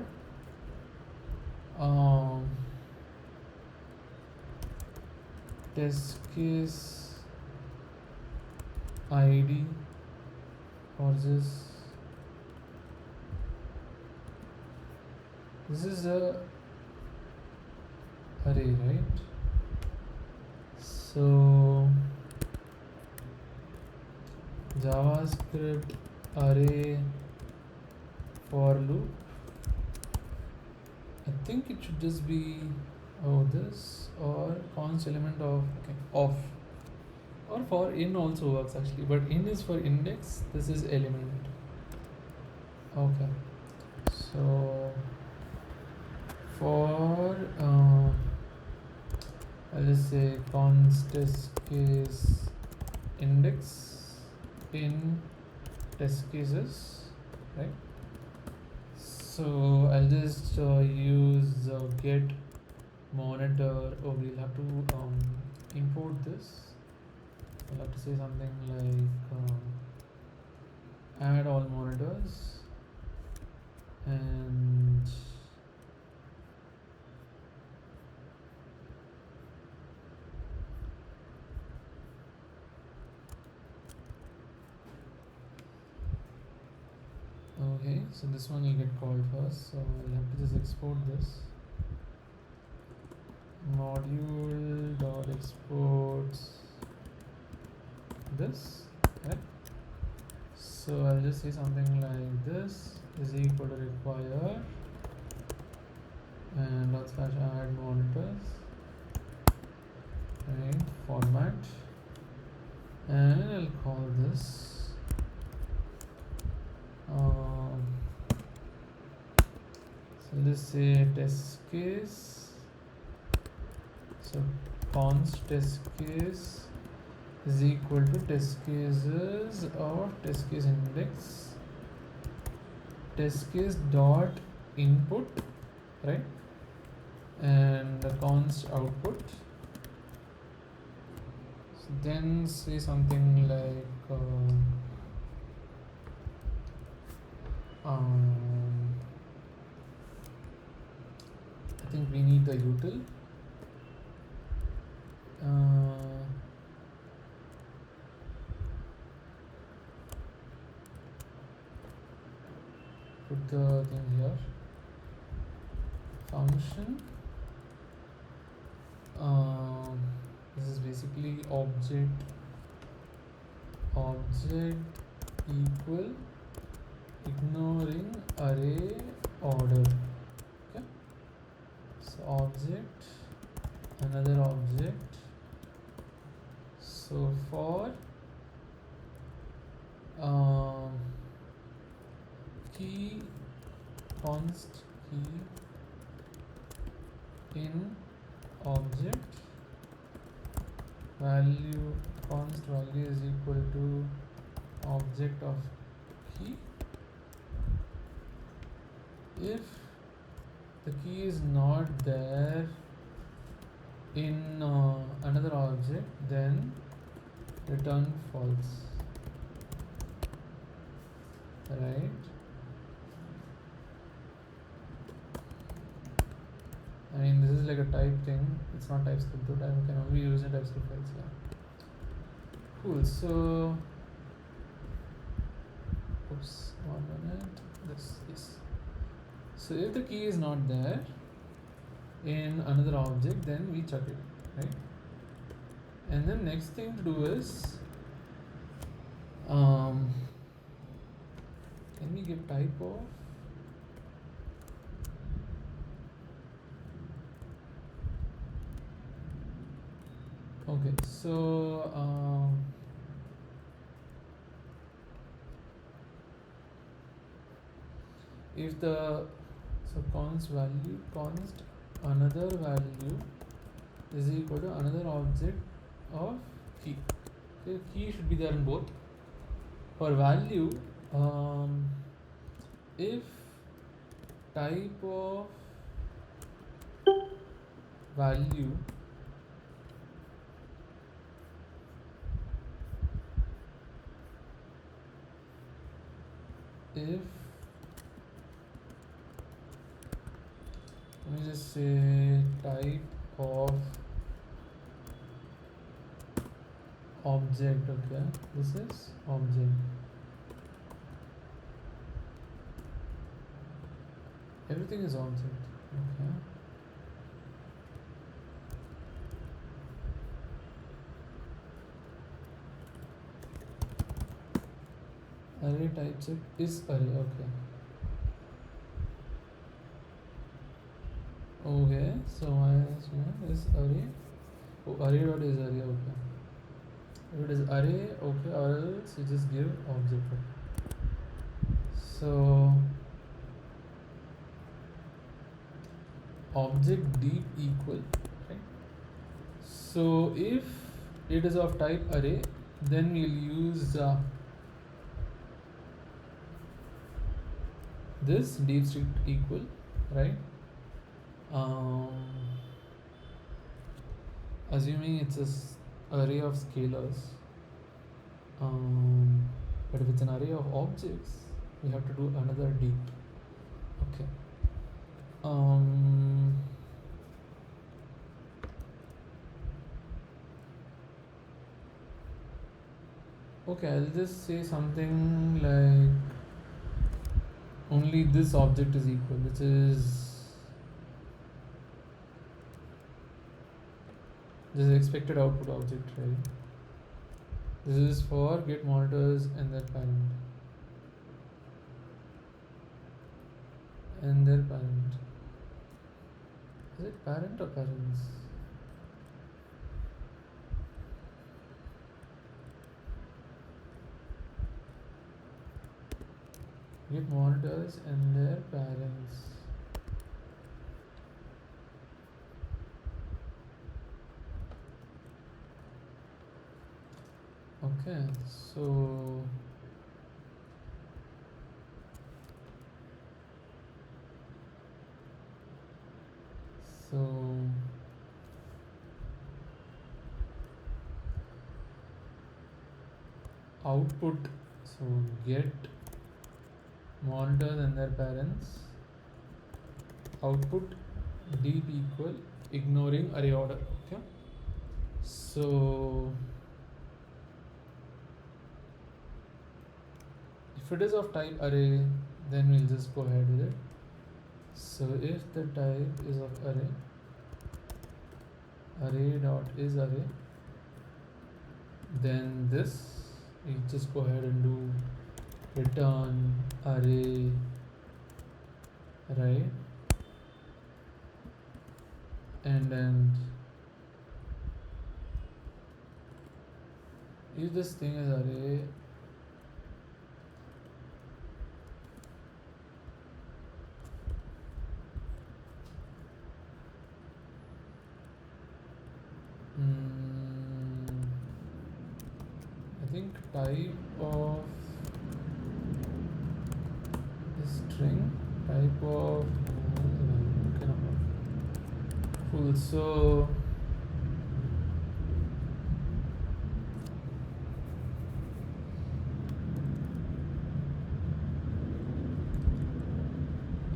test case ID or this is a array, right? So JavaScript array for loop, I think it should just be this or const element of, okay, off, or for in also works actually, but in is for index, this is element, okay. So for I'll just say const test case index in test cases, right? So I'll just use get monitor. Oh, we'll have to import this. I'll have to say something like add all monitors, and okay, so this one will get called first, so I'll have to just export this module dot exports this, right? So I'll just say something like this is equal to require and dot slash add monitors, right? Format, and I'll call this so let's say test case. So const test case is equal to test cases or test case index, test case dot input, right? And the const output. So then say something like I think we need the util. Put the thing here. Function. This is basically object equal ignoring array order. Okay. So object, another object. So for key, const key in object value, const value is equal to object of key. If the key is not there in another object, then return false, right? I mean, this is like a type thing. It's not TypeScript, but I can only use in TypeScript files. Yeah. Cool. So, oops, 1 minute. Yes. So if the key is not there in another object, then we chuck it, right? And then next thing to do is, can we give type of? Okay, so if the const value, const another value is equal to another object of key. Okay, key should be there in both. For value, if type of value if, let me just say type of object. Okay, this is object. Everything is object. Okay. Array typeset is array. Okay. Okay. So my is array. Oh, array dot is array. Okay. If it is array, okay, or else you just give object. So object deep equal, right? So if it is of type array, then we'll use this deep strict equal, right? Assuming it's a array of scalars, but if it's an array of objects, we have to do another deep. Okay. Okay, I'll just say something like only this object is equal, which is this is expected output object, right? This is for get monitors and their parent. parent or parents? Get monitors and their parents. Okay, so so output, so get monitors and their parents, output deep equal ignoring array order. Okay, so if it is of type array, then we'll just go ahead with it. So if the type is of array, array dot is array, then this we just go ahead and do return array, right? And then if this thing is array, I think type of string, type of okay, no, cool. So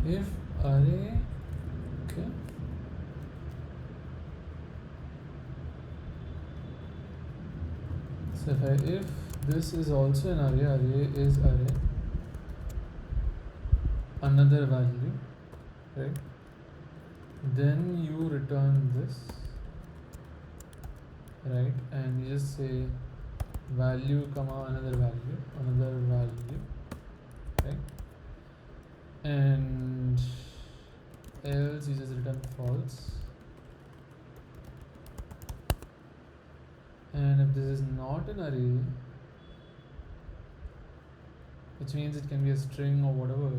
if array, okay, so if this is also an array, array is array, another value, right? Then you return this, right? And you just say value comma another value, right? And else you just return false. And if this is not an array, which means it can be a string or whatever,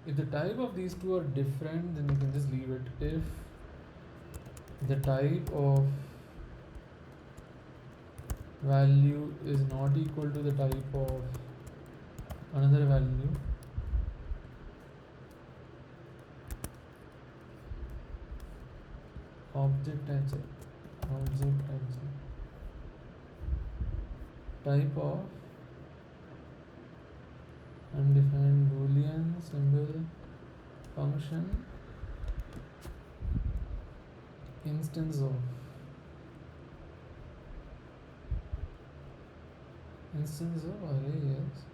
if the type of these two are different, then you can just leave it. If the type of value is not equal to the type of another value, object type type of undefined boolean symbol function instance of array, yes.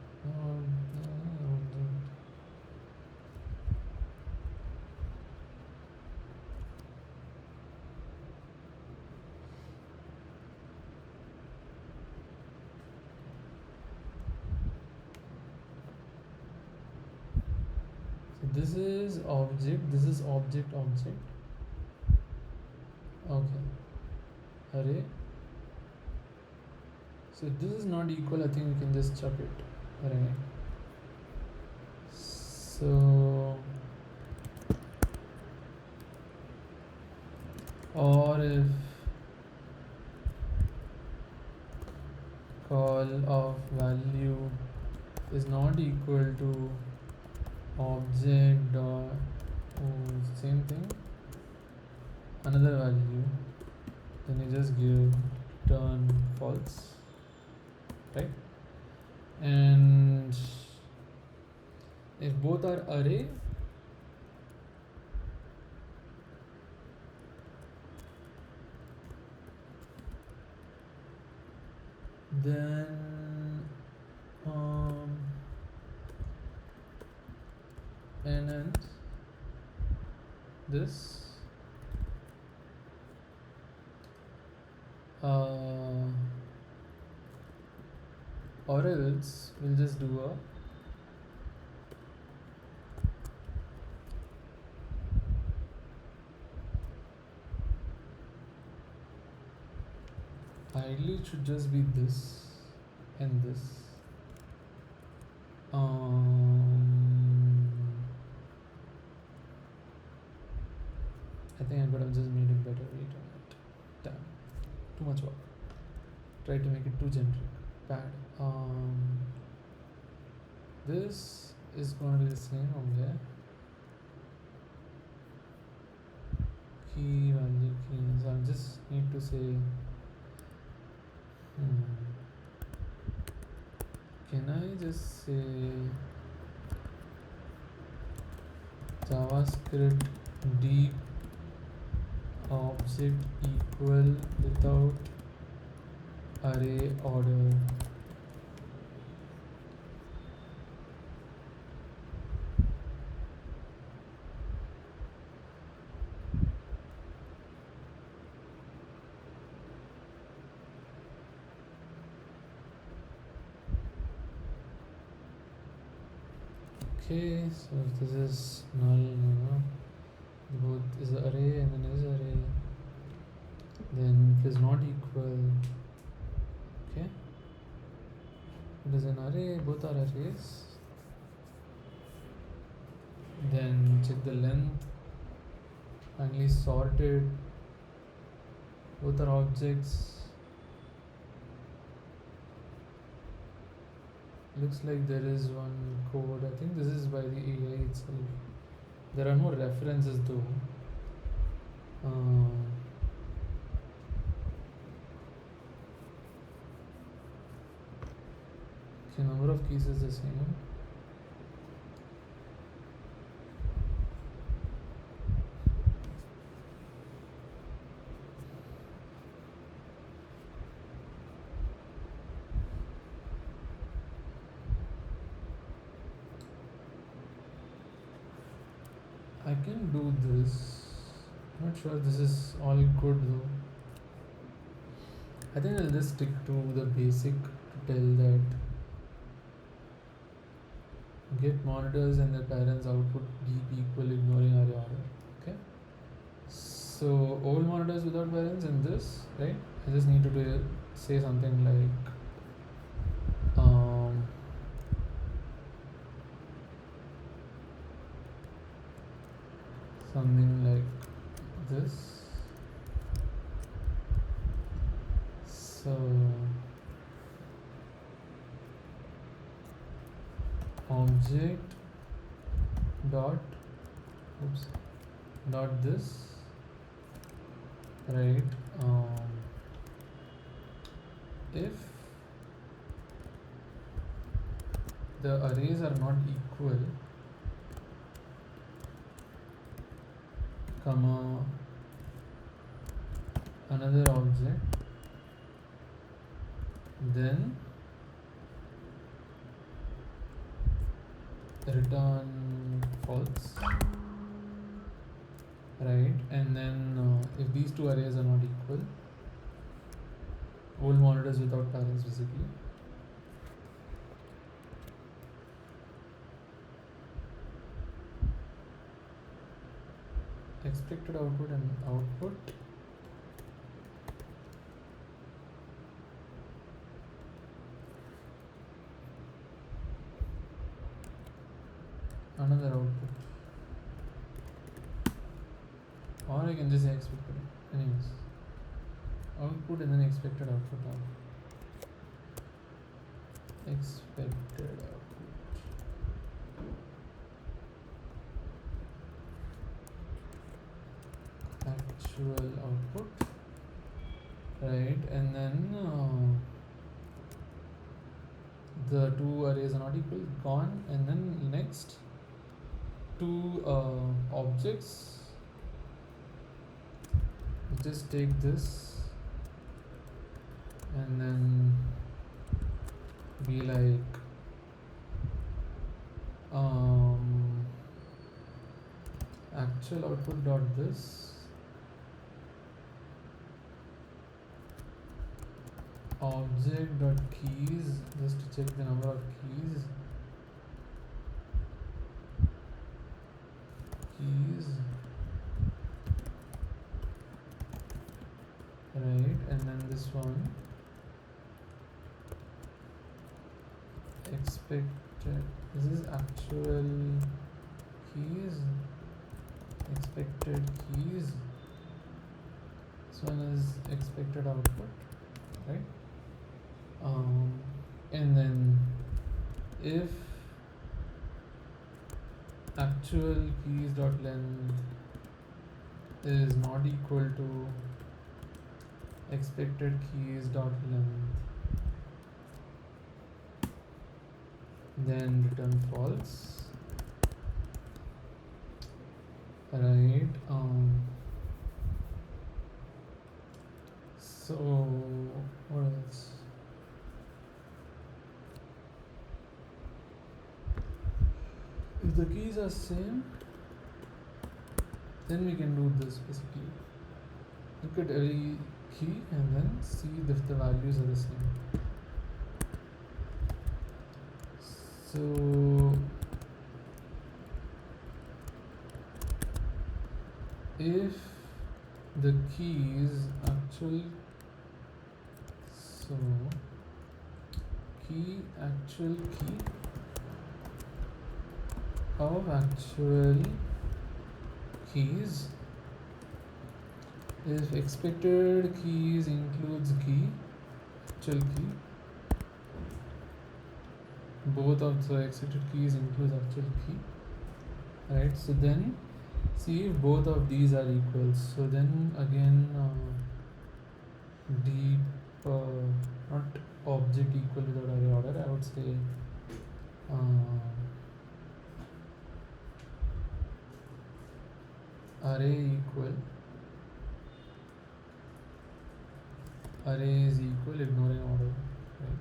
This is object, this is object. Okay, array. So if this is not equal, I think we can just chuck it, right? So or if call of value is not equal to object dot same thing, another value, then you just give return false, right? And if both are array, then and this or else we'll just do a ideally it should just be this and this. I think I could have just made it better. Wait a minute. Damn. Too much work. Try to make it too generic. Bad. This is going to be the same over there. Key value key. So I just need to say can I just say JavaScript deep object equal without array order? Okay, so if this is null, both is array and then is array, then it is not equal. Okay, it is an array, both are arrays. Then check the length, finally sorted, both are objects. Looks like there is one code. I think this is by the AI itself. There are no references though. Okay, number of keys is the same. I can do this. Not sure this is all good though. I think I'll just stick to the basic to tell that get monitors and their parents output deep equal ignoring array order. Okay. So old monitors without parents and this, right? I just need to say something like something like this. So object dot dot this, right? If the arrays are not equal, comma another object, then return false, right? And then if these two arrays are not equal, old monitors without parents basically, expected output and output another output, or I can just say expected. Anyways, output and then expected output. Expected output. Actual output, right? And then the two arrays are not equal, gone. And then next two objects, just take this and then be like actual output dot this object dot keys, just to check the number of keys. Right, and then this one expected, this is actual keys, expected keys, this one is expected output, right? And then if actual keys dot length is not equal to expected keys dot length, then return false, right? So what else? If the keys are same, then we can do this basically. Look at every key and then see if the values are the same. So if the keys actual, so key actual key of actual keys, if expected keys includes key, actual key, both of the expected keys includes actual key, right? So then see if both of these are equal. So then again deep not object equal without array order, I would say array is equal ignoring order, right?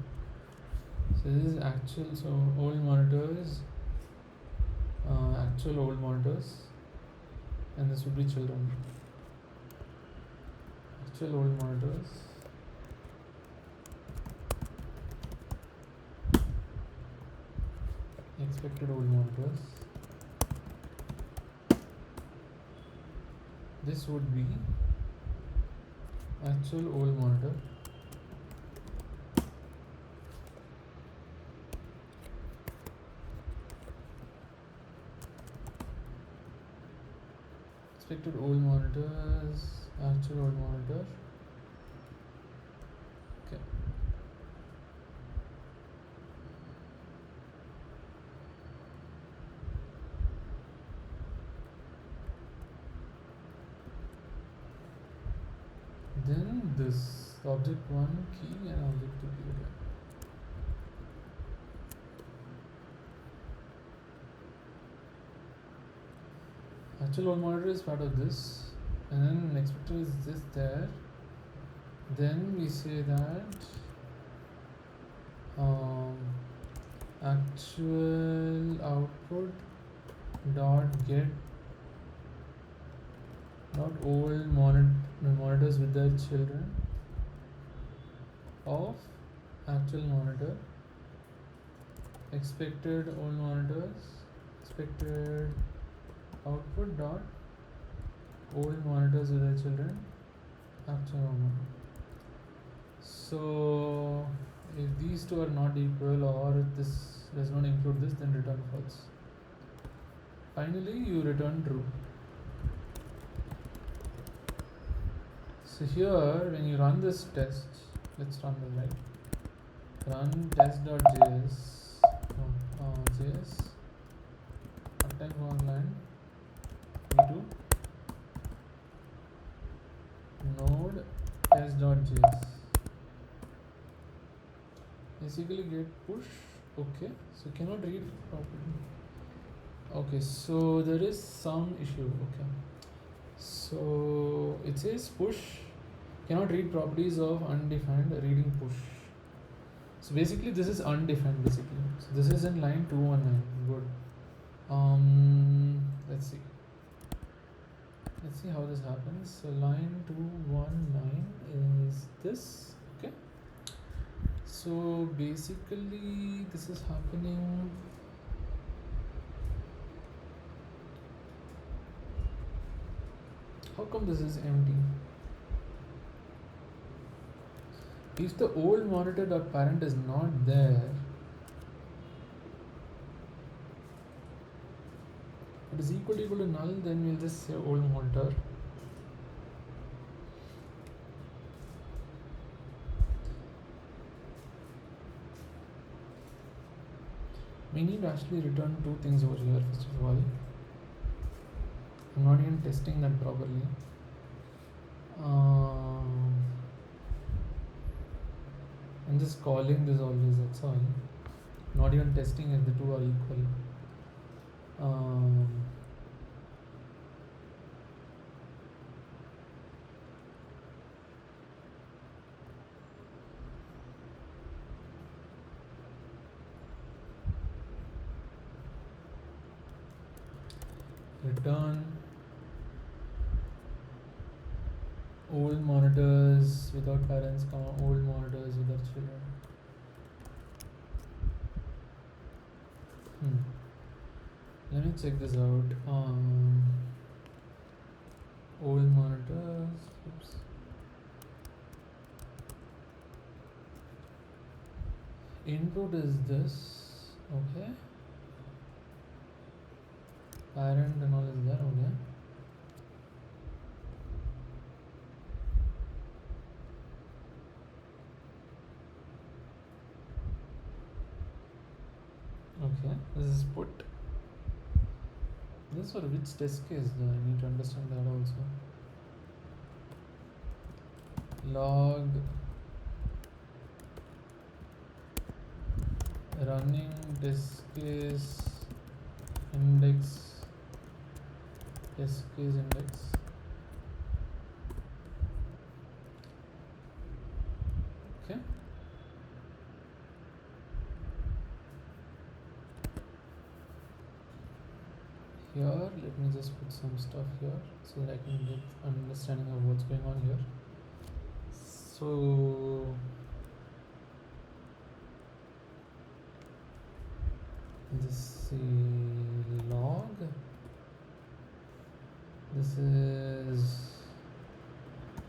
So this is actual, so old monitors, actual old monitors, and this would be children, actual old monitors, expected old monitors. This would be actual old monitor, expected old monitors, actual old monitor. Okay. Then this object 1 key and object 2 key again. Actual old monitor is part of this, and then expected is this there. Then we say that actual output dot get dot old monitors with their children of actual monitor, expected old monitors, expected output dot old monitors with their children, actual monitor. So if these two are not equal, or if this does not include this, then return false. Finally you return true. So here when you run this test, let's run this, right? Run test.js, js uptime for line v2 node test.js, basically get push. Okay, so cannot read properly. Okay, so there is some issue. Okay, so it says push cannot read properties of undefined reading push. So basically this is undefined basically. So this is in line 219. Good. Let's see how this happens. So line 219 is this. Okay, So basically this is happening. How come this is empty? If the old monitor dot parent is not there, it is equal to null, then we'll just say old monitor. We need to actually return two things over here. First of all, I'm not even testing that properly. I'm just calling this always, that's all. Not even testing if the two are equal. Return old monitors without parents, old monitors with their children. Let me check this out. Old monitors. Oops. Input is this. Okay. Parent and all is there. Okay. Okay. This is put. This for which test case though? I need to understand that also. Log running test case index, test case index. Okay. Here, let me just put some stuff here so that I can get understanding of what's going on here. So this is log. This is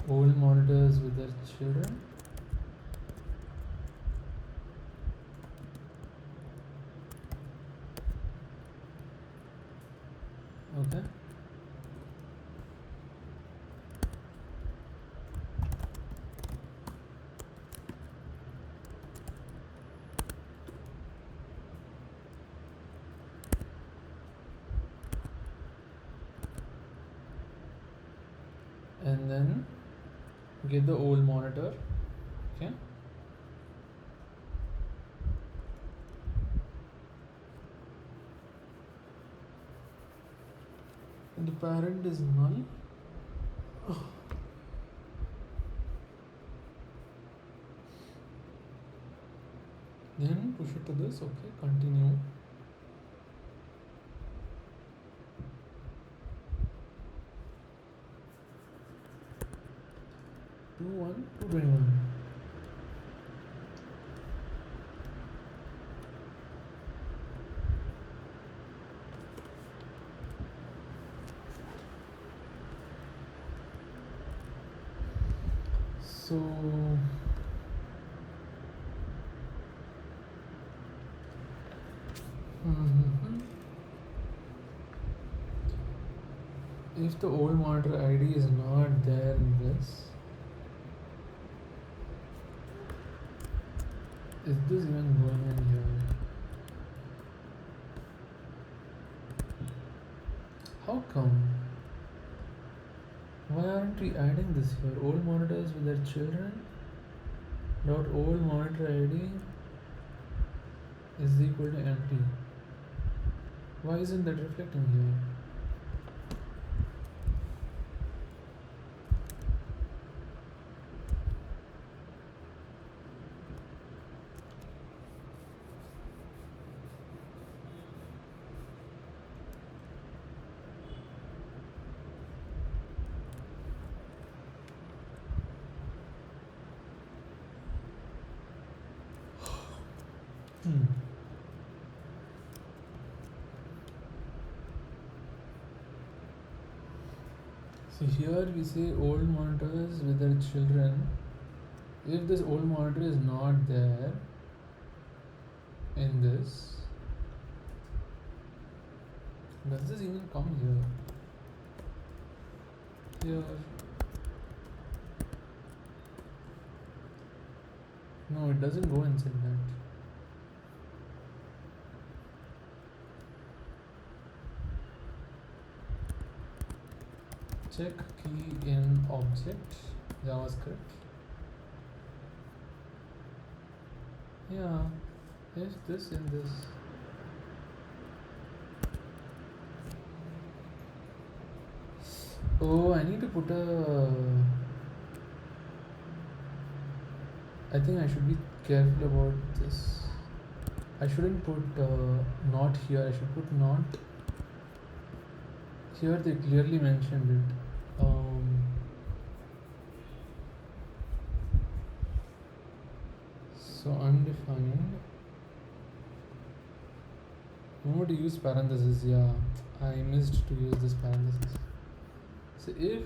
old monitors with their children. Okay. And then get the old monitor. Okay. And the parent is null. Then push it to this. Okay, continue. Two 221. So if the old monitor ID is not there in this, is this even going in here? How come? Why aren't we adding this here? Old monitors with their children dot old monitor ID is equal to empty. Why isn't that reflecting here? here we say old monitors with their children. If this old monitor is not there in this, does this even come here? Here, no, it doesn't go inside that. Check key in object JavaScript. Yeah, is this in this? Oh, I need to put a. I think I should be careful about this. I shouldn't put not here. I should put not here. They clearly mentioned it. So undefined. Remember to use parentheses. Yeah, I missed to use this parenthesis. So if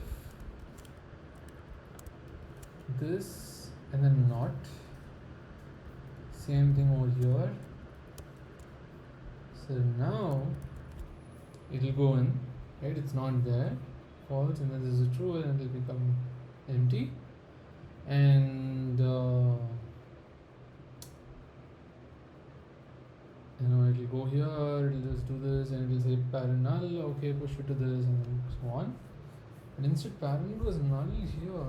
this and then not, same thing over here. So now it will go in, right? It's not there, false, and then this is true, and it will become empty. And it will go here, it will just do this, and it will say parent null, okay, push it to this, and then so on. And instead, parent was null here.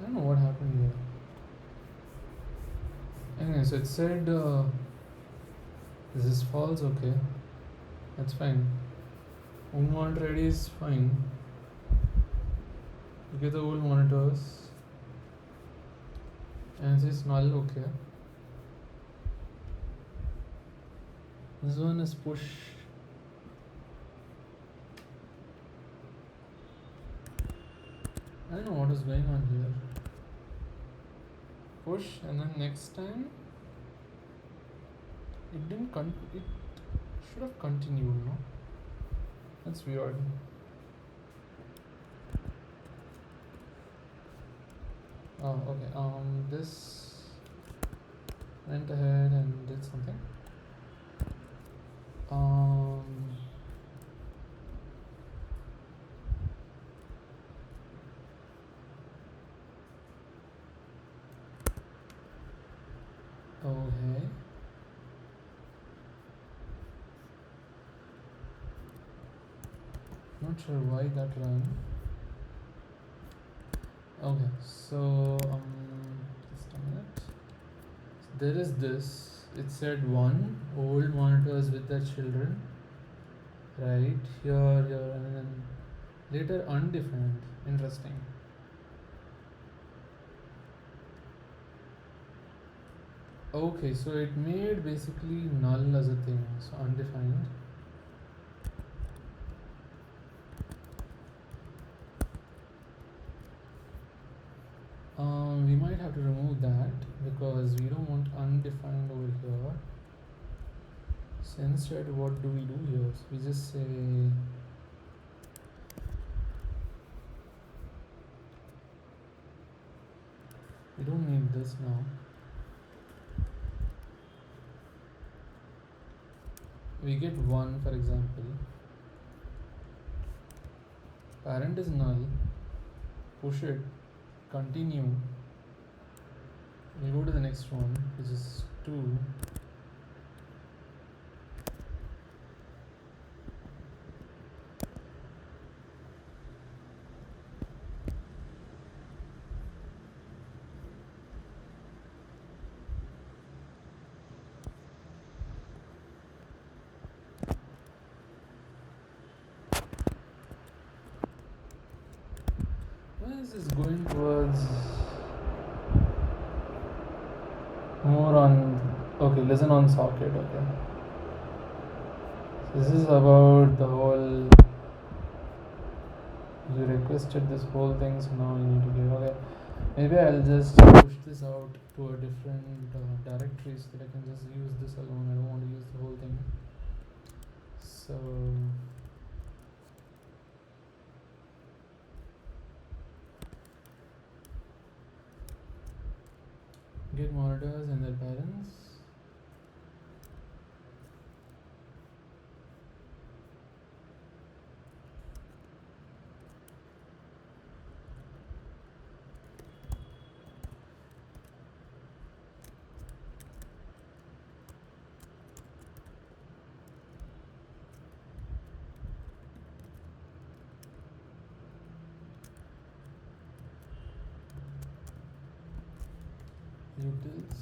I don't know what happened here. Anyway, so it said this is false, okay, that's fine. Old monitor ID is fine. You get the old monitors, and it says null, okay. This one is push. I don't know what is going on here. Push, and then next time it didn't it should have continued, no? That's weird. Oh, okay. This went ahead and did something. Okay. Not sure why that ran. Okay, so just a minute. So there is this. It said one old monitors with their children. Right here, and then later undefined. Interesting. Okay, so it made basically null as a thing, so undefined. We might have to remove that because we don't want undefined over here. So instead, what do we do here? So we just say we don't need this now. We get 1, for example. Parent is null. Push it. Continue. We'll go to the next one, which is 2. Where is this going towards? More on, okay, listen on socket, okay. So this is about the whole, you requested this whole thing, so now you need to give, okay. Maybe I'll just push this out to a different directory so that I can just use this alone. I don't want to use the whole thing. So get monitors and their parents. Utils.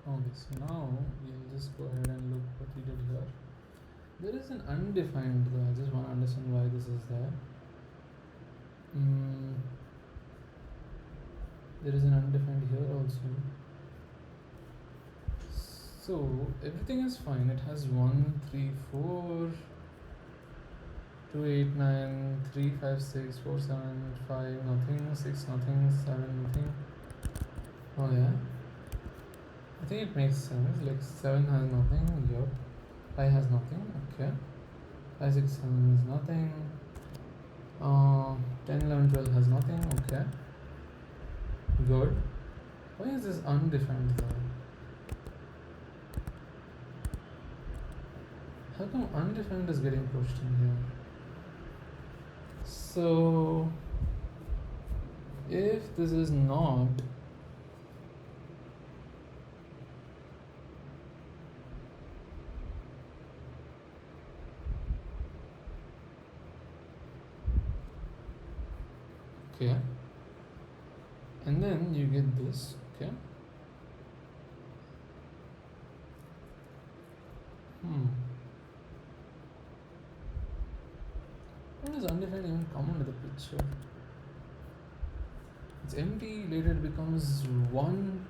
Okay, so now we'll just go ahead and look what we did here. There is an undefined though. I just want to understand why this is there. There is an undefined here also. So everything is fine. It has 1, 3, 4, 2, 8, 9, 3, 5, 6, 4, 7, 5, nothing, 6, nothing, 7, nothing. Oh yeah. I think it makes sense. Like 7 has nothing. Yup. 5 has nothing. Okay. 5, 6, 7 is nothing. 10, 11, 12 has nothing. Okay. Good. Why is this undefined though? How come undefined is getting pushed in here? So if this is not okay, and then you get this, okay. When does undefined even come into the picture? It's empty, later it becomes 1,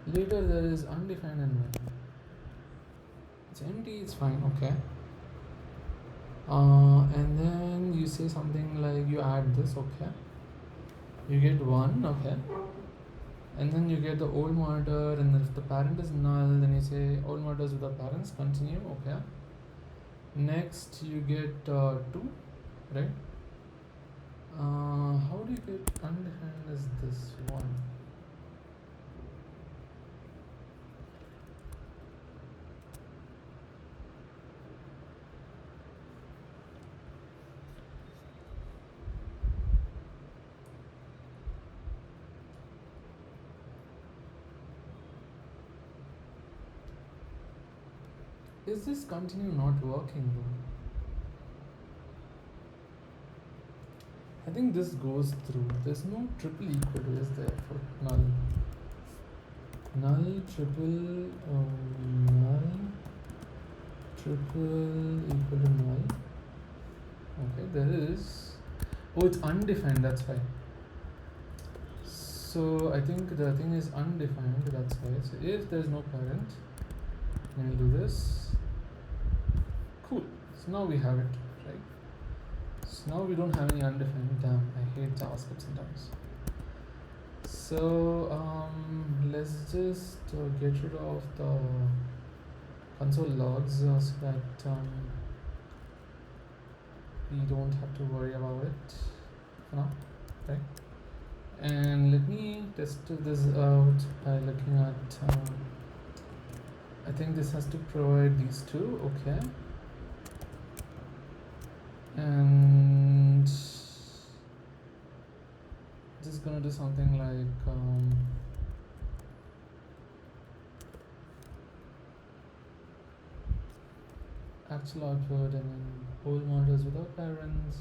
later there is undefined and 1. It's empty, it's fine, okay. And then you say something like you add this, okay. You get 1, okay. And then you get the old monitor, and if the parent is null, then you say old monitors with the parents, continue, okay. Next you get 2, right? How do you get undefined as this 1? Is this continue not working though? I think this goes through. There's no triple equal to, is there, for null? Null, triple, null, triple equal to null. Okay, there is. Oh, it's undefined, that's why. So I think the thing is undefined, that's why. So if there's no parent, then we'll do this. Cool. So now we have it, right? So now we don't have any undefined. Damn, I hate JavaScript sometimes. So let's just get rid of the console logs so that we don't have to worry about it for now, right? And let me test this out by looking at I think this has to provide these two, okay. And just gonna do something like actual output, and then old monitors without parents,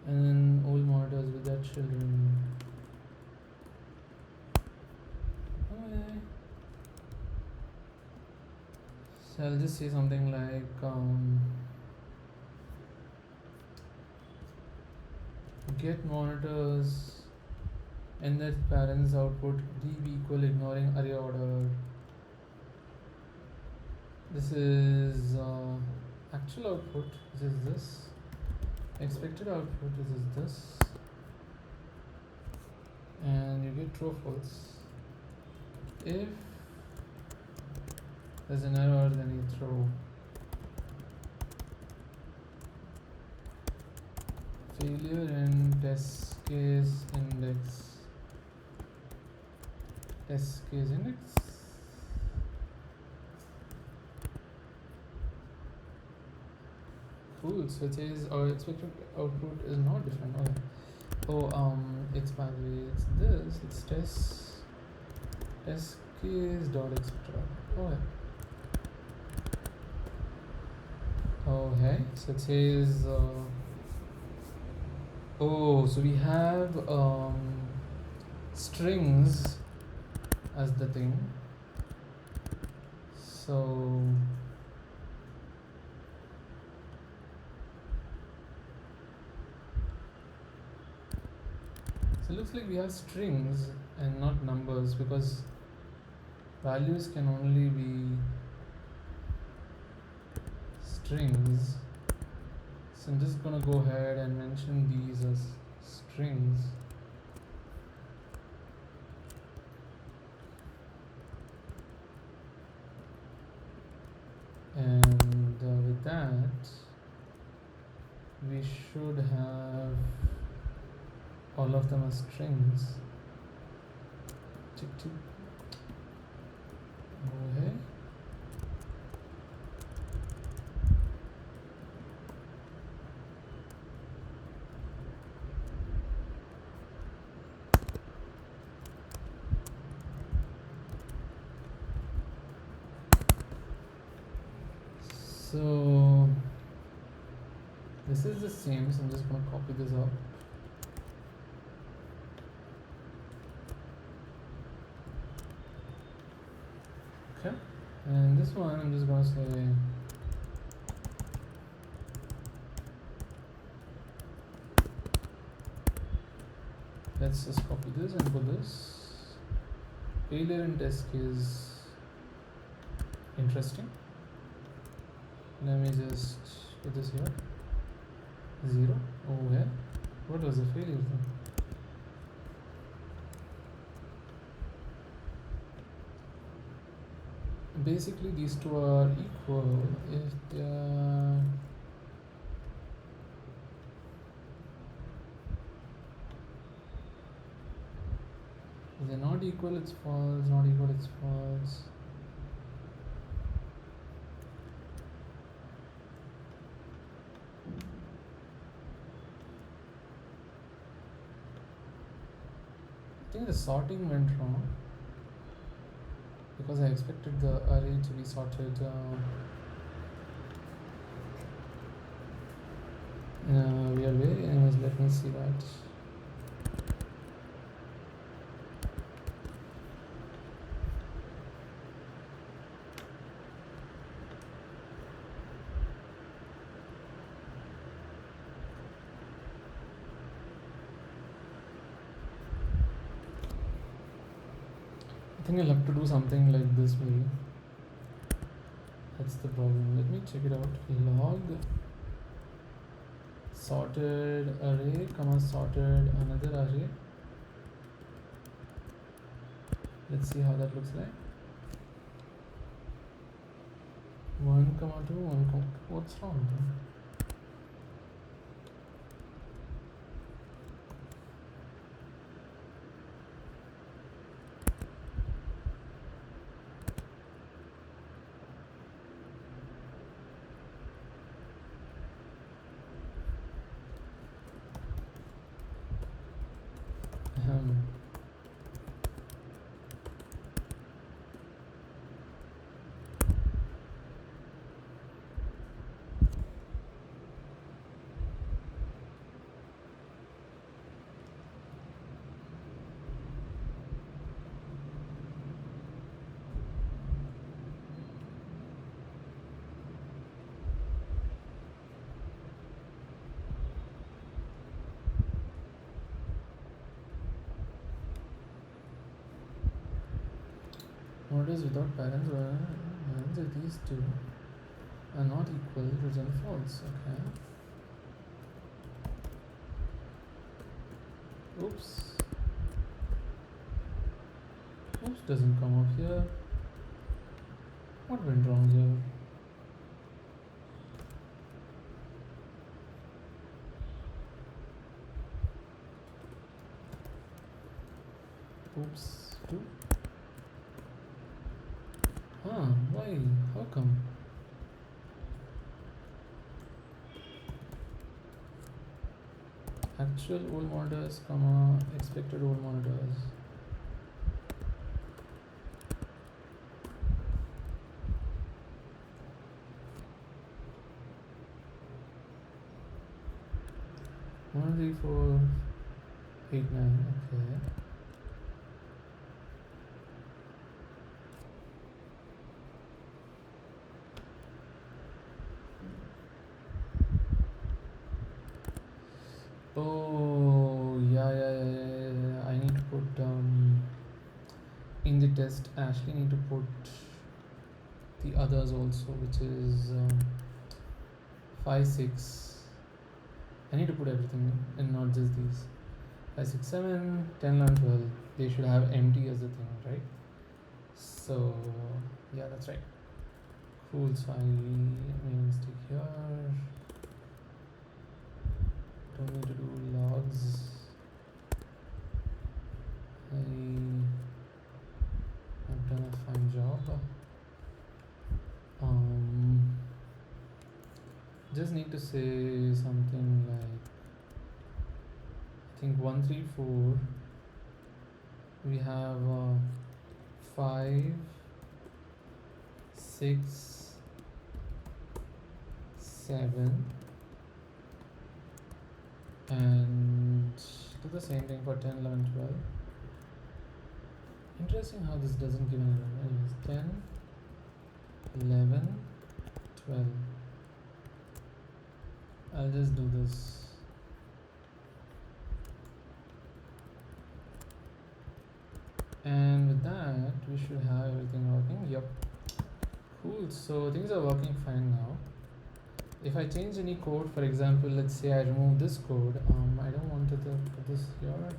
and then old monitors with their children. Okay. So I'll just say something like get monitors and their parents output db equal ignoring array order. This is actual output, which is this. Expected output, which is this. And you get true or false. If there's an error, then you throw failure in test case index. Test case index. Cool. So it says our expected output is not defined. Okay. Oh, it's by the way, it's this. It's test case dot expected output. Okay. So it says. So we have strings as the thing. So it looks like we have strings and not numbers, because values can only be strings. So I'm just gonna go ahead and mention these as strings. And with that, we should have all of them as strings. Okay. So this is the same, so I'm just going to copy this up. Okay, and this one I'm just going to say let's just copy this and put this. Failure in test case interesting. Let me just put this here. 0. Oh yeah. What was the failure then? Basically these two are equal if they are if they're not equal, it's false. Not equal, it's false. I think the sorting went wrong, because I expected the array to be sorted in a weird way. Anyways, let me see that. I think I'll have to do something like this maybe. That's the problem. Let me check it out. Log sorted array, comma sorted another array. Let's see how that looks like. 1, 2, 1, what's wrong? Monitors without parents, if these two are not equal, return false. Okay. Oops. Oops, doesn't come up here. What went wrong here? Oops. Two. Huh, why? How come? Actual old monitors, comma, expected old monitors. One, three, four, 8, 9. Okay. Oh, yeah. I need to put in the test. Ashley need to put the others also, which is 5, 6. I need to put everything and not just these. 5, 6, 7, 10, 11, 12. They should have empty as the thing, right? So yeah, that's right. Cool. So I made a mistake here. Don't need to do logs. I've done a fine job. Just need to say something like, I think 1, 3, 4. We have 5, 6, 7, and do the same thing for 10, 11, 12. Interesting how this doesn't give an error. Anyways, 10, 11, 12. I'll just do this. And with that, we should have everything working. Yep. Cool. So things are working fine now. If I change any code, for example, let's say I remove this code. I don't want to put this here.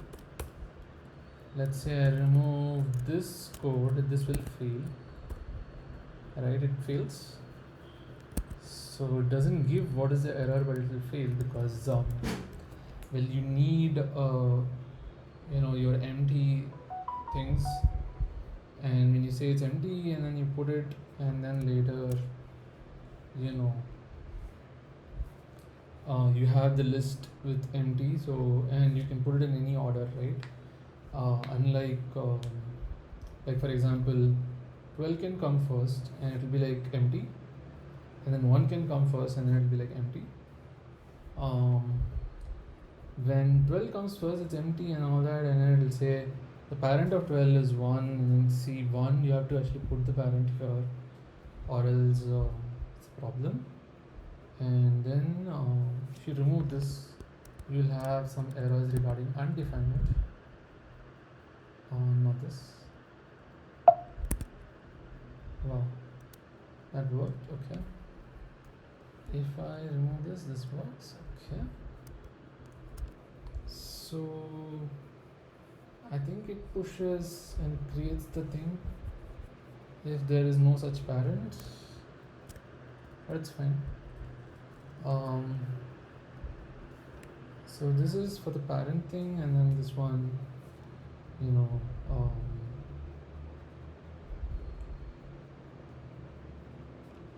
Let's say I remove this code. This will fail. Right? It fails. So it doesn't give what is the error, but it will fail because well, you need your empty things, and when you say it's empty and then you put it, and then later you have the list with empty, so and you can put it in any order, right? Unlike like for example 12 can come first and it will be like empty, and then 1 can come first and then it will be like empty. When 12 comes first, it's empty and all that, and then it will say the parent of 12 is 1, and then C1, you have to actually put the parent here, or else it's a problem. And then if you remove this, you will have some errors regarding undefined. Not this. Wow, that worked. Okay. If I remove this, this works. Okay. So I think it pushes and creates the thing if there is no such parent, but it's fine. So this is for the parent thing, and then this one,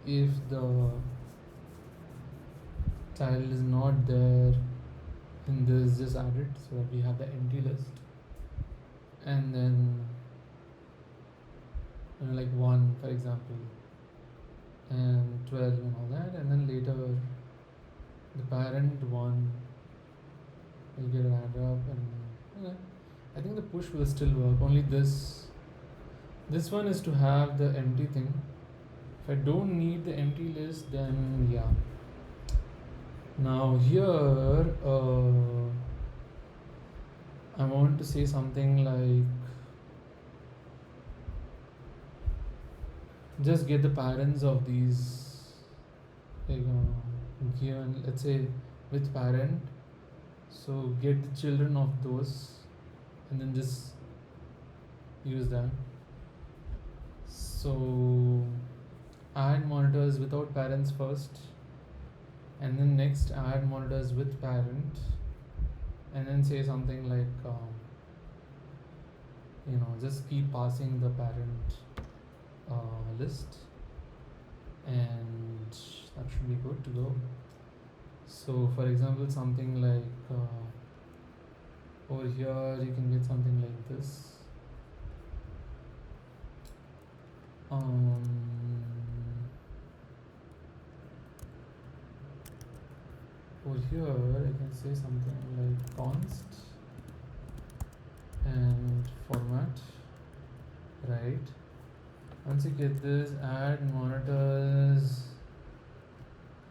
if the child is not there, then this just added so that we have the empty list, and then like 1 for example, and 12 and all that, and then later the parent 1 will get added up, and I think the push will still work. Only this one is to have the empty thing. If I don't need the empty list, then yeah. Now here I want to say something like just get the parents of these, like, given, let's say, with parent, so get the children of those and then just use that. So add monitors without parents first, and then next add monitors with parent, and then say something like, just keep passing the parent list, and that should be good to go. So for example, something like, over here you can get something like this. um, Over here I can say something like const and format, right? Once you get this, add monitors,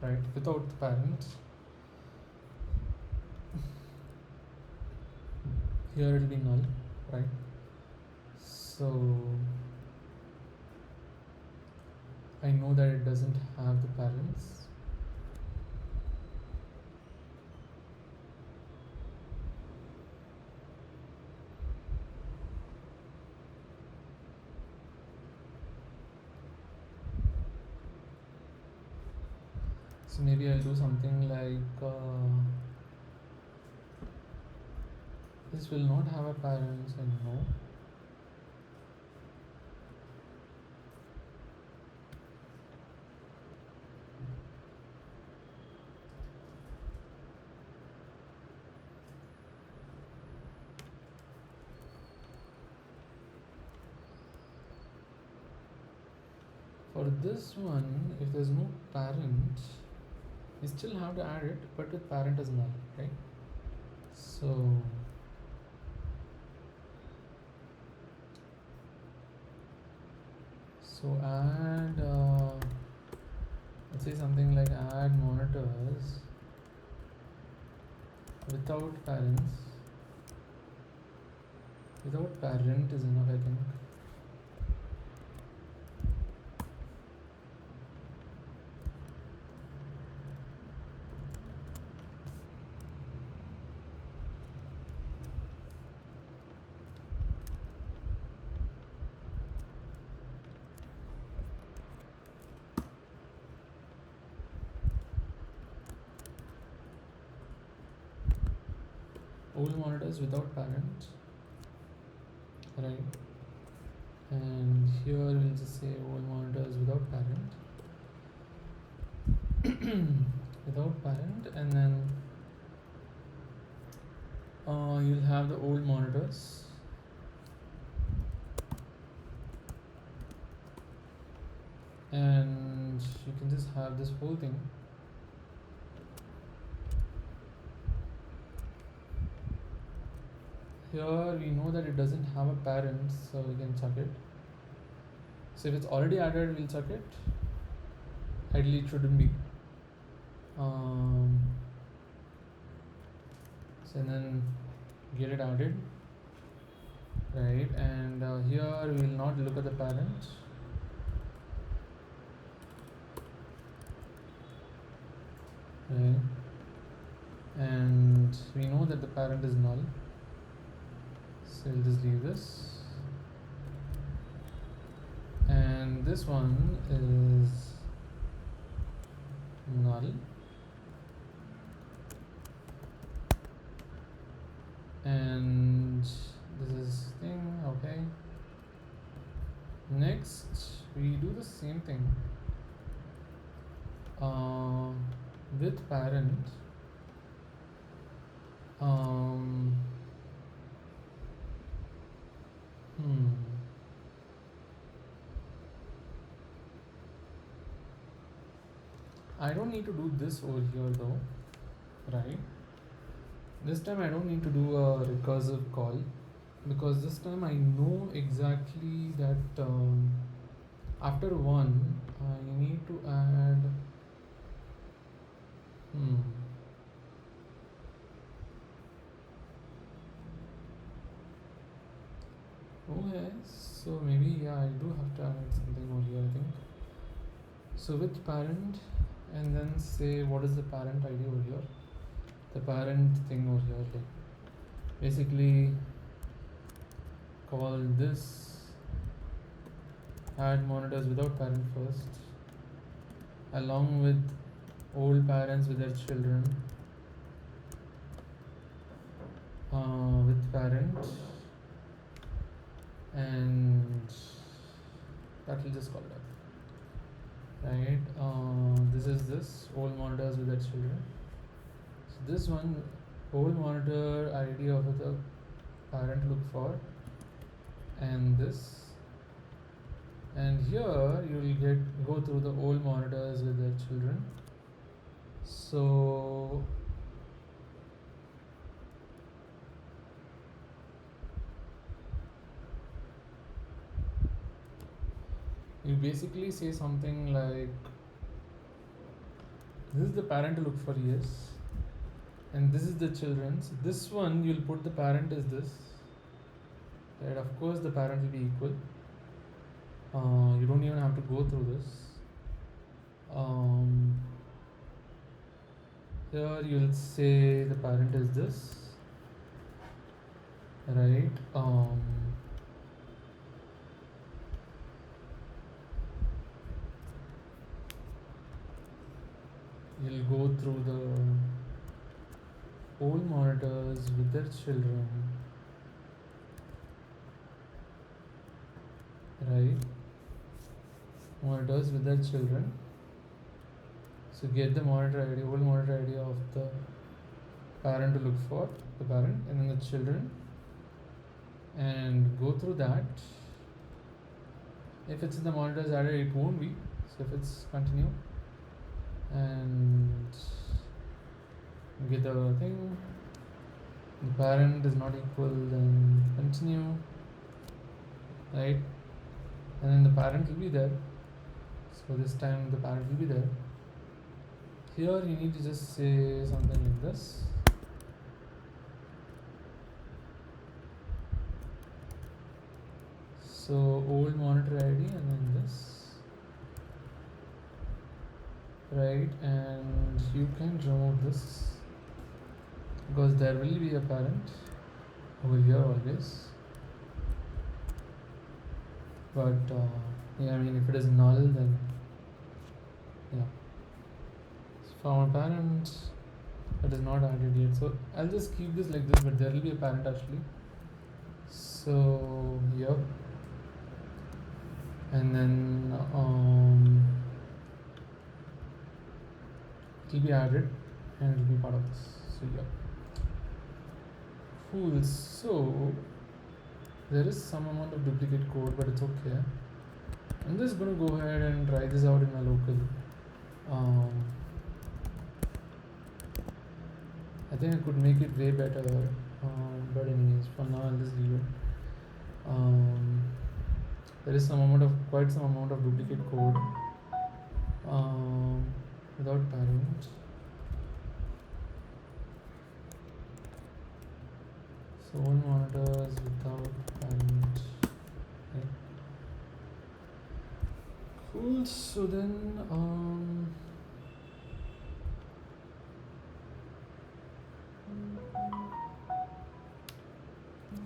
right, without the parent. Here it will be null, right? So I know that it doesn't have the parents. So maybe I'll do something like, this will not have a parents, and no. For this one, if there's no parent, you still have to add it, but with parent as null, right? So add, let's say something like add monitors without parents. Without parent is enough, I think. Old monitors without parent, right? And here we'll just say old monitors without parent. Without parent, and then you'll have the old monitors, and you can just have this whole thing. Here we know that it doesn't have a parent, so we can chuck it. So if it's already added, we'll chuck it. Ideally it shouldn't be. So then get it added, right? And here we will not look at the parent. Right? And we know that the parent is null, so we'll just leave this. And this one is null, and this is thing, okay. Next we do the same thing with parent. I don't need to do this over here though, right? This time I don't need to do a recursive call, because this time I know exactly that after one I need to add Okay, so maybe yeah, I do have to add something over here, I think. So with parent, and then say what is the parent ID over here? The parent thing over here, like basically call this add monitors without parent first, along with old parents with their children, with parent, and that will just call it up, right? This is this old monitors with their children. So this one old monitor ID of the parent look for, and this, and here you will go through the old monitors with their children. So you basically say something like this is the parent to look for, yes, and this is the children's. This one you'll put the parent is this, right? Of course the parent will be equal. You don't even have to go through this. Here you'll say the parent is this, right? You'll go through the old monitors with their children, right? Monitors with their children. So get the monitor ID, old monitor ID of the parent to look for, the parent, and then the children, and go through that. If it's in the monitors added, it won't be. So if it's continue, and get the thing, the parent is not equal, then continue, right? And then the parent will be there. So this time the parent will be there. Here you need to just say something like this. So old monitor ID and then this, right? And you can remove this because there will be a parent over here always. But yeah, I mean if it is null, then yeah. So for our parent, that is not added yet. So I'll just keep this like this, but there will be a parent actually. So yep. And then it will be added and it will be part of this. So yeah. Cool. So there is some amount of duplicate code, but it's okay. I'm just gonna go ahead and try this out in my local. I think I could make it way better, but anyways, for now I'll just leave it. There is quite some amount of duplicate code without parent. So one monitors without parent. Okay. Cool. So then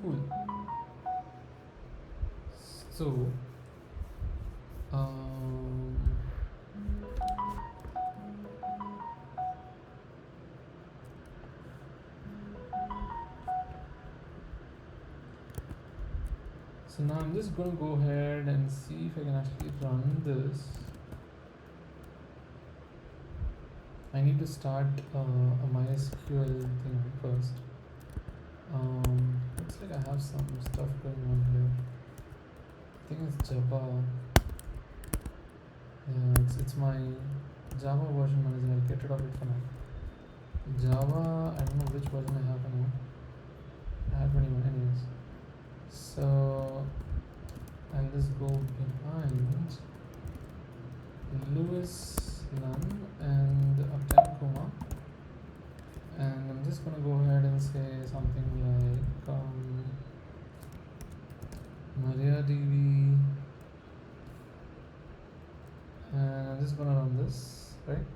cool. So so now I'm just going to go ahead and see if I can actually run this. I need to start a MySQL thing first. Looks like I have some stuff going on here. I think it's Java. Yeah, it's my Java version manager. I'll get rid of it for now. Java, I don't know which version I have now. I have 21 anyways. So I'll just go behind Lewis Nunn and Uptime Kuma, and I'm just gonna go ahead and say something like MariaDB, and I'm just gonna run this, right?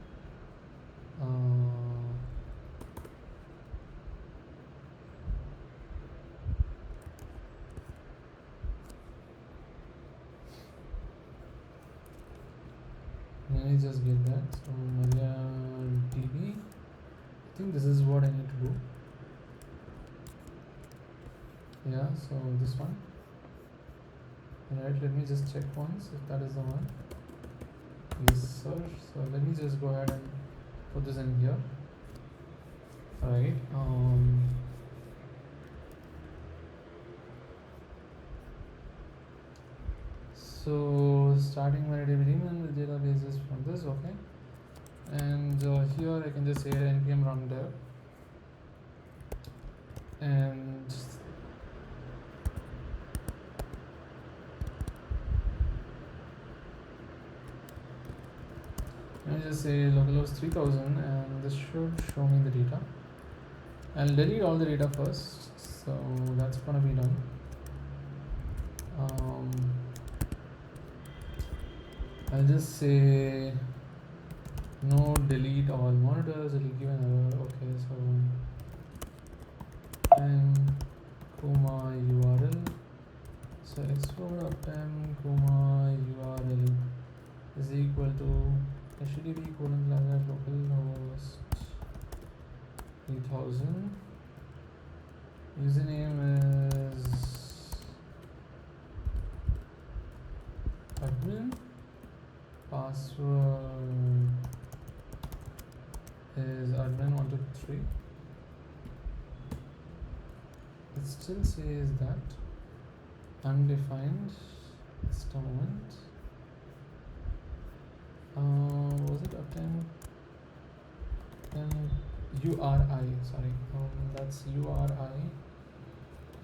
Let me just get that. So MariaDB. I think this is what I need to do. Yeah, so this one. Alright, let me just check once if that is the one. Yes, sir. So let me just go ahead and put this in here. Alright. So starting my daemon with databases from this, okay. And here I can just say npm run dev, and let me just say localhost 3000, and this should show me the data. I'll delete all the data first, so that's gonna be done. I'll just say no delete all monitors, it'll give an error. Okay, so and Kuma URL, so export uptime Kuma URL is equal to http localhost 3000, username is admin, password is admin123. It still says that undefined. Just a moment. Was it uptime? URI, sorry. That's URI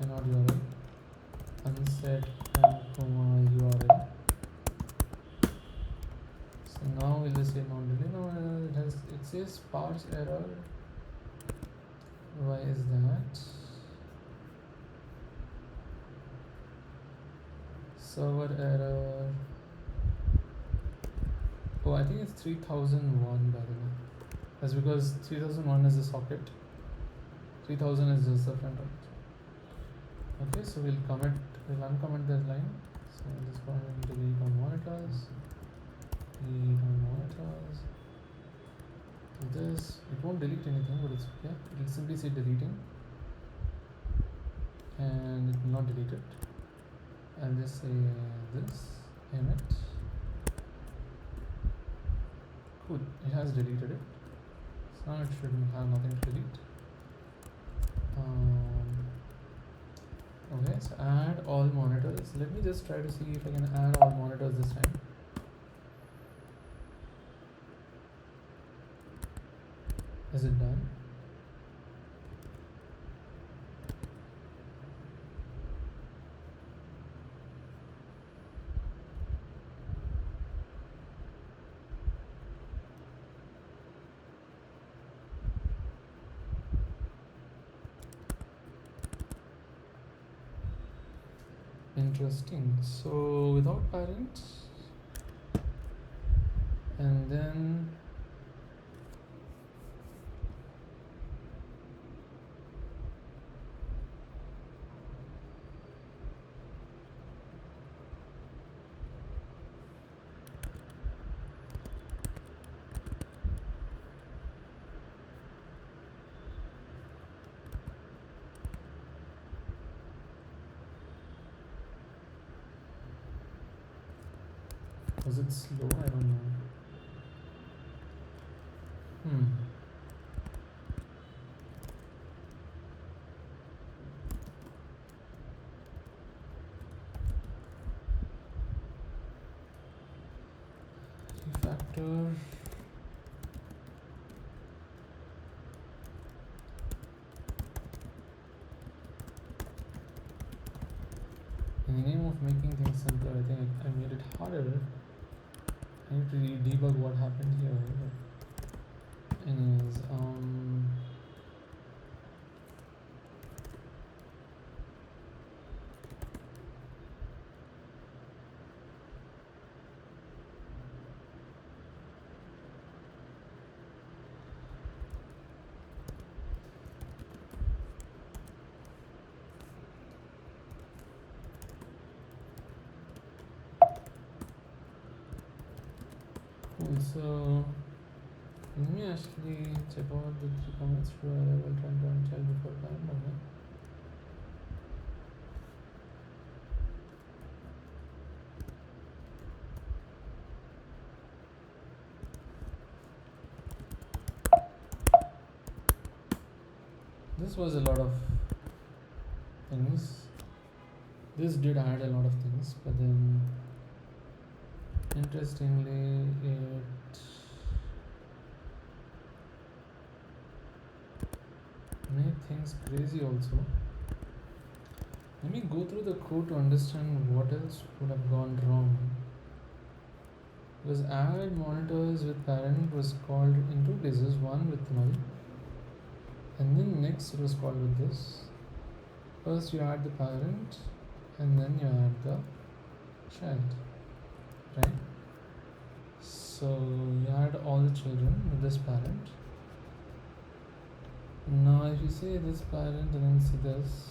and not URL. Unset and Kuma URL. So now we'll just say non-delete. No, it says parse error. Why is that? Server error. Oh, I think it's 3001 by the way. That's because 3001 is the socket. 3000 is just the front end. Okay, so we'll uncomment that line. So we'll just go ahead and delete on monitors. Delete on monitors. Do this. It won't delete anything, but it's okay. It will simply say deleting. And it will not delete it. I'll just say this. Emit. Cool. It has deleted it. So now it should have nothing to delete. Okay, so add all monitors. Let me just try to see if I can add all monitors this time. Is it done? Interesting. So without parent, and then was it slow? I don't know. Refactor. In the name of making things simpler, I think I made it harder. I need to debug what happened here. But anyways, Cool. So let me actually check out the three comments for arrival time to child before time. Okay. This was a lot of things. This did add a lot of things, but then interestingly, it made things crazy also. Let me go through the code to understand what else would have gone wrong. Because add monitors with parent was called in two cases, one with null, and then next it was called with this. First you add the parent, and then you add the child, right? So you add all the children with this parent. Now if you say this parent and then see this,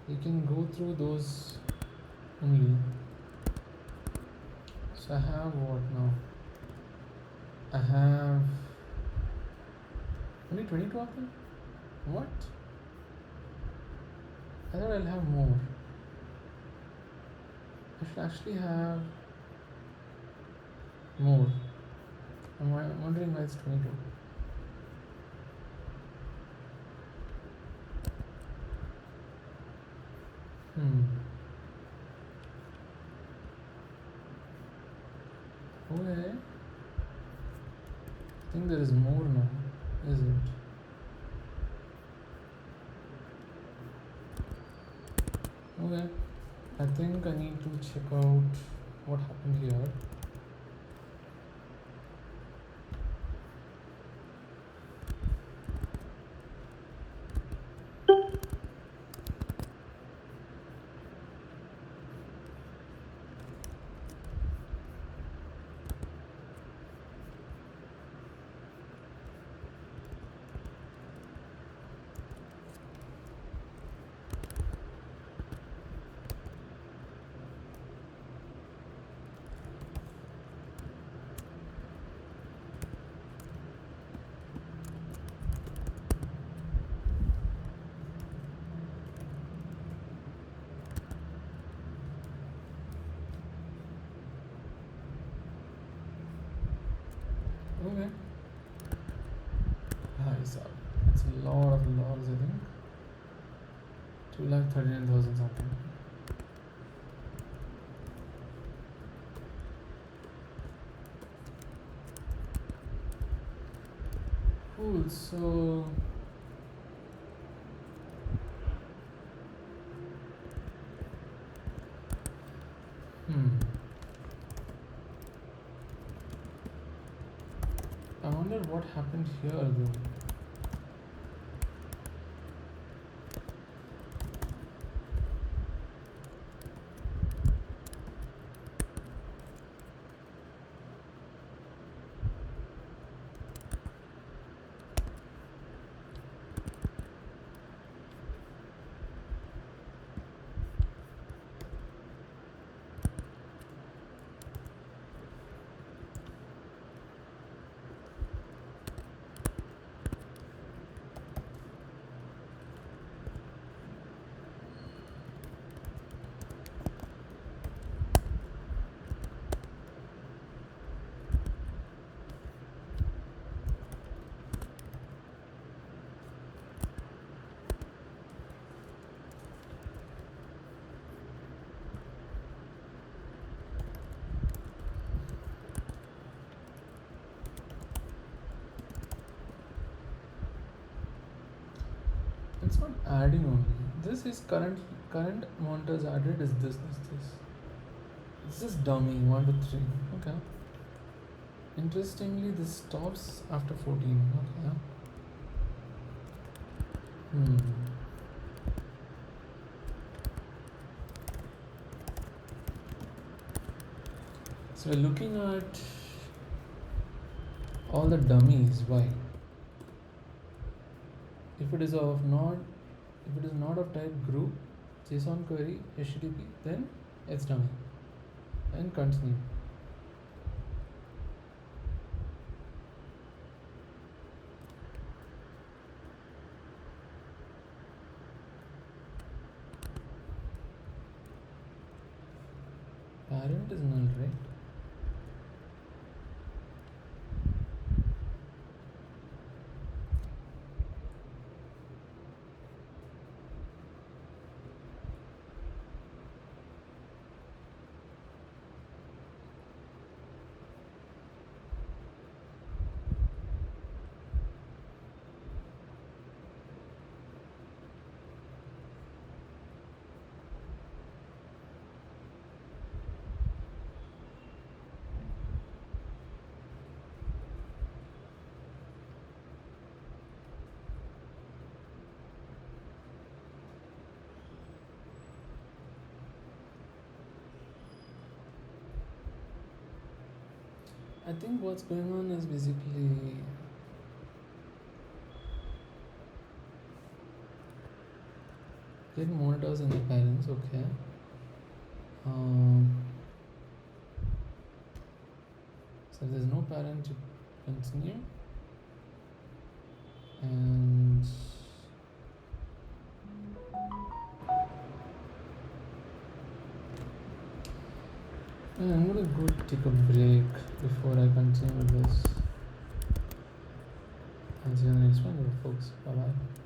you can go through those only. So I have what now? I have only 22 of them? What? I thought I'll have more. I should actually have more. I'm wondering why it's 22. Okay. I think there is more now, is it? Okay. I think I need to check out what happened here. Okay. Nice. It's a lot of logs, I think. 2,39,000 something. Cool. So I wonder what happened here though. It's not adding only. This is current monitors added is this. This is dummy 1 to 3. Okay. Interestingly, this stops after 14. Okay. So we're looking at all the dummies. Why? If it is not of type group, JSON query, HTTP, then it's dummy. And continue. Parent is null, right? I think what's going on is basically get monitors and the parents, okay. Um, so if there's no parent, you continue. And I'm gonna go take a break before I continue with this. I'll see you in the next one, folks. Bye bye.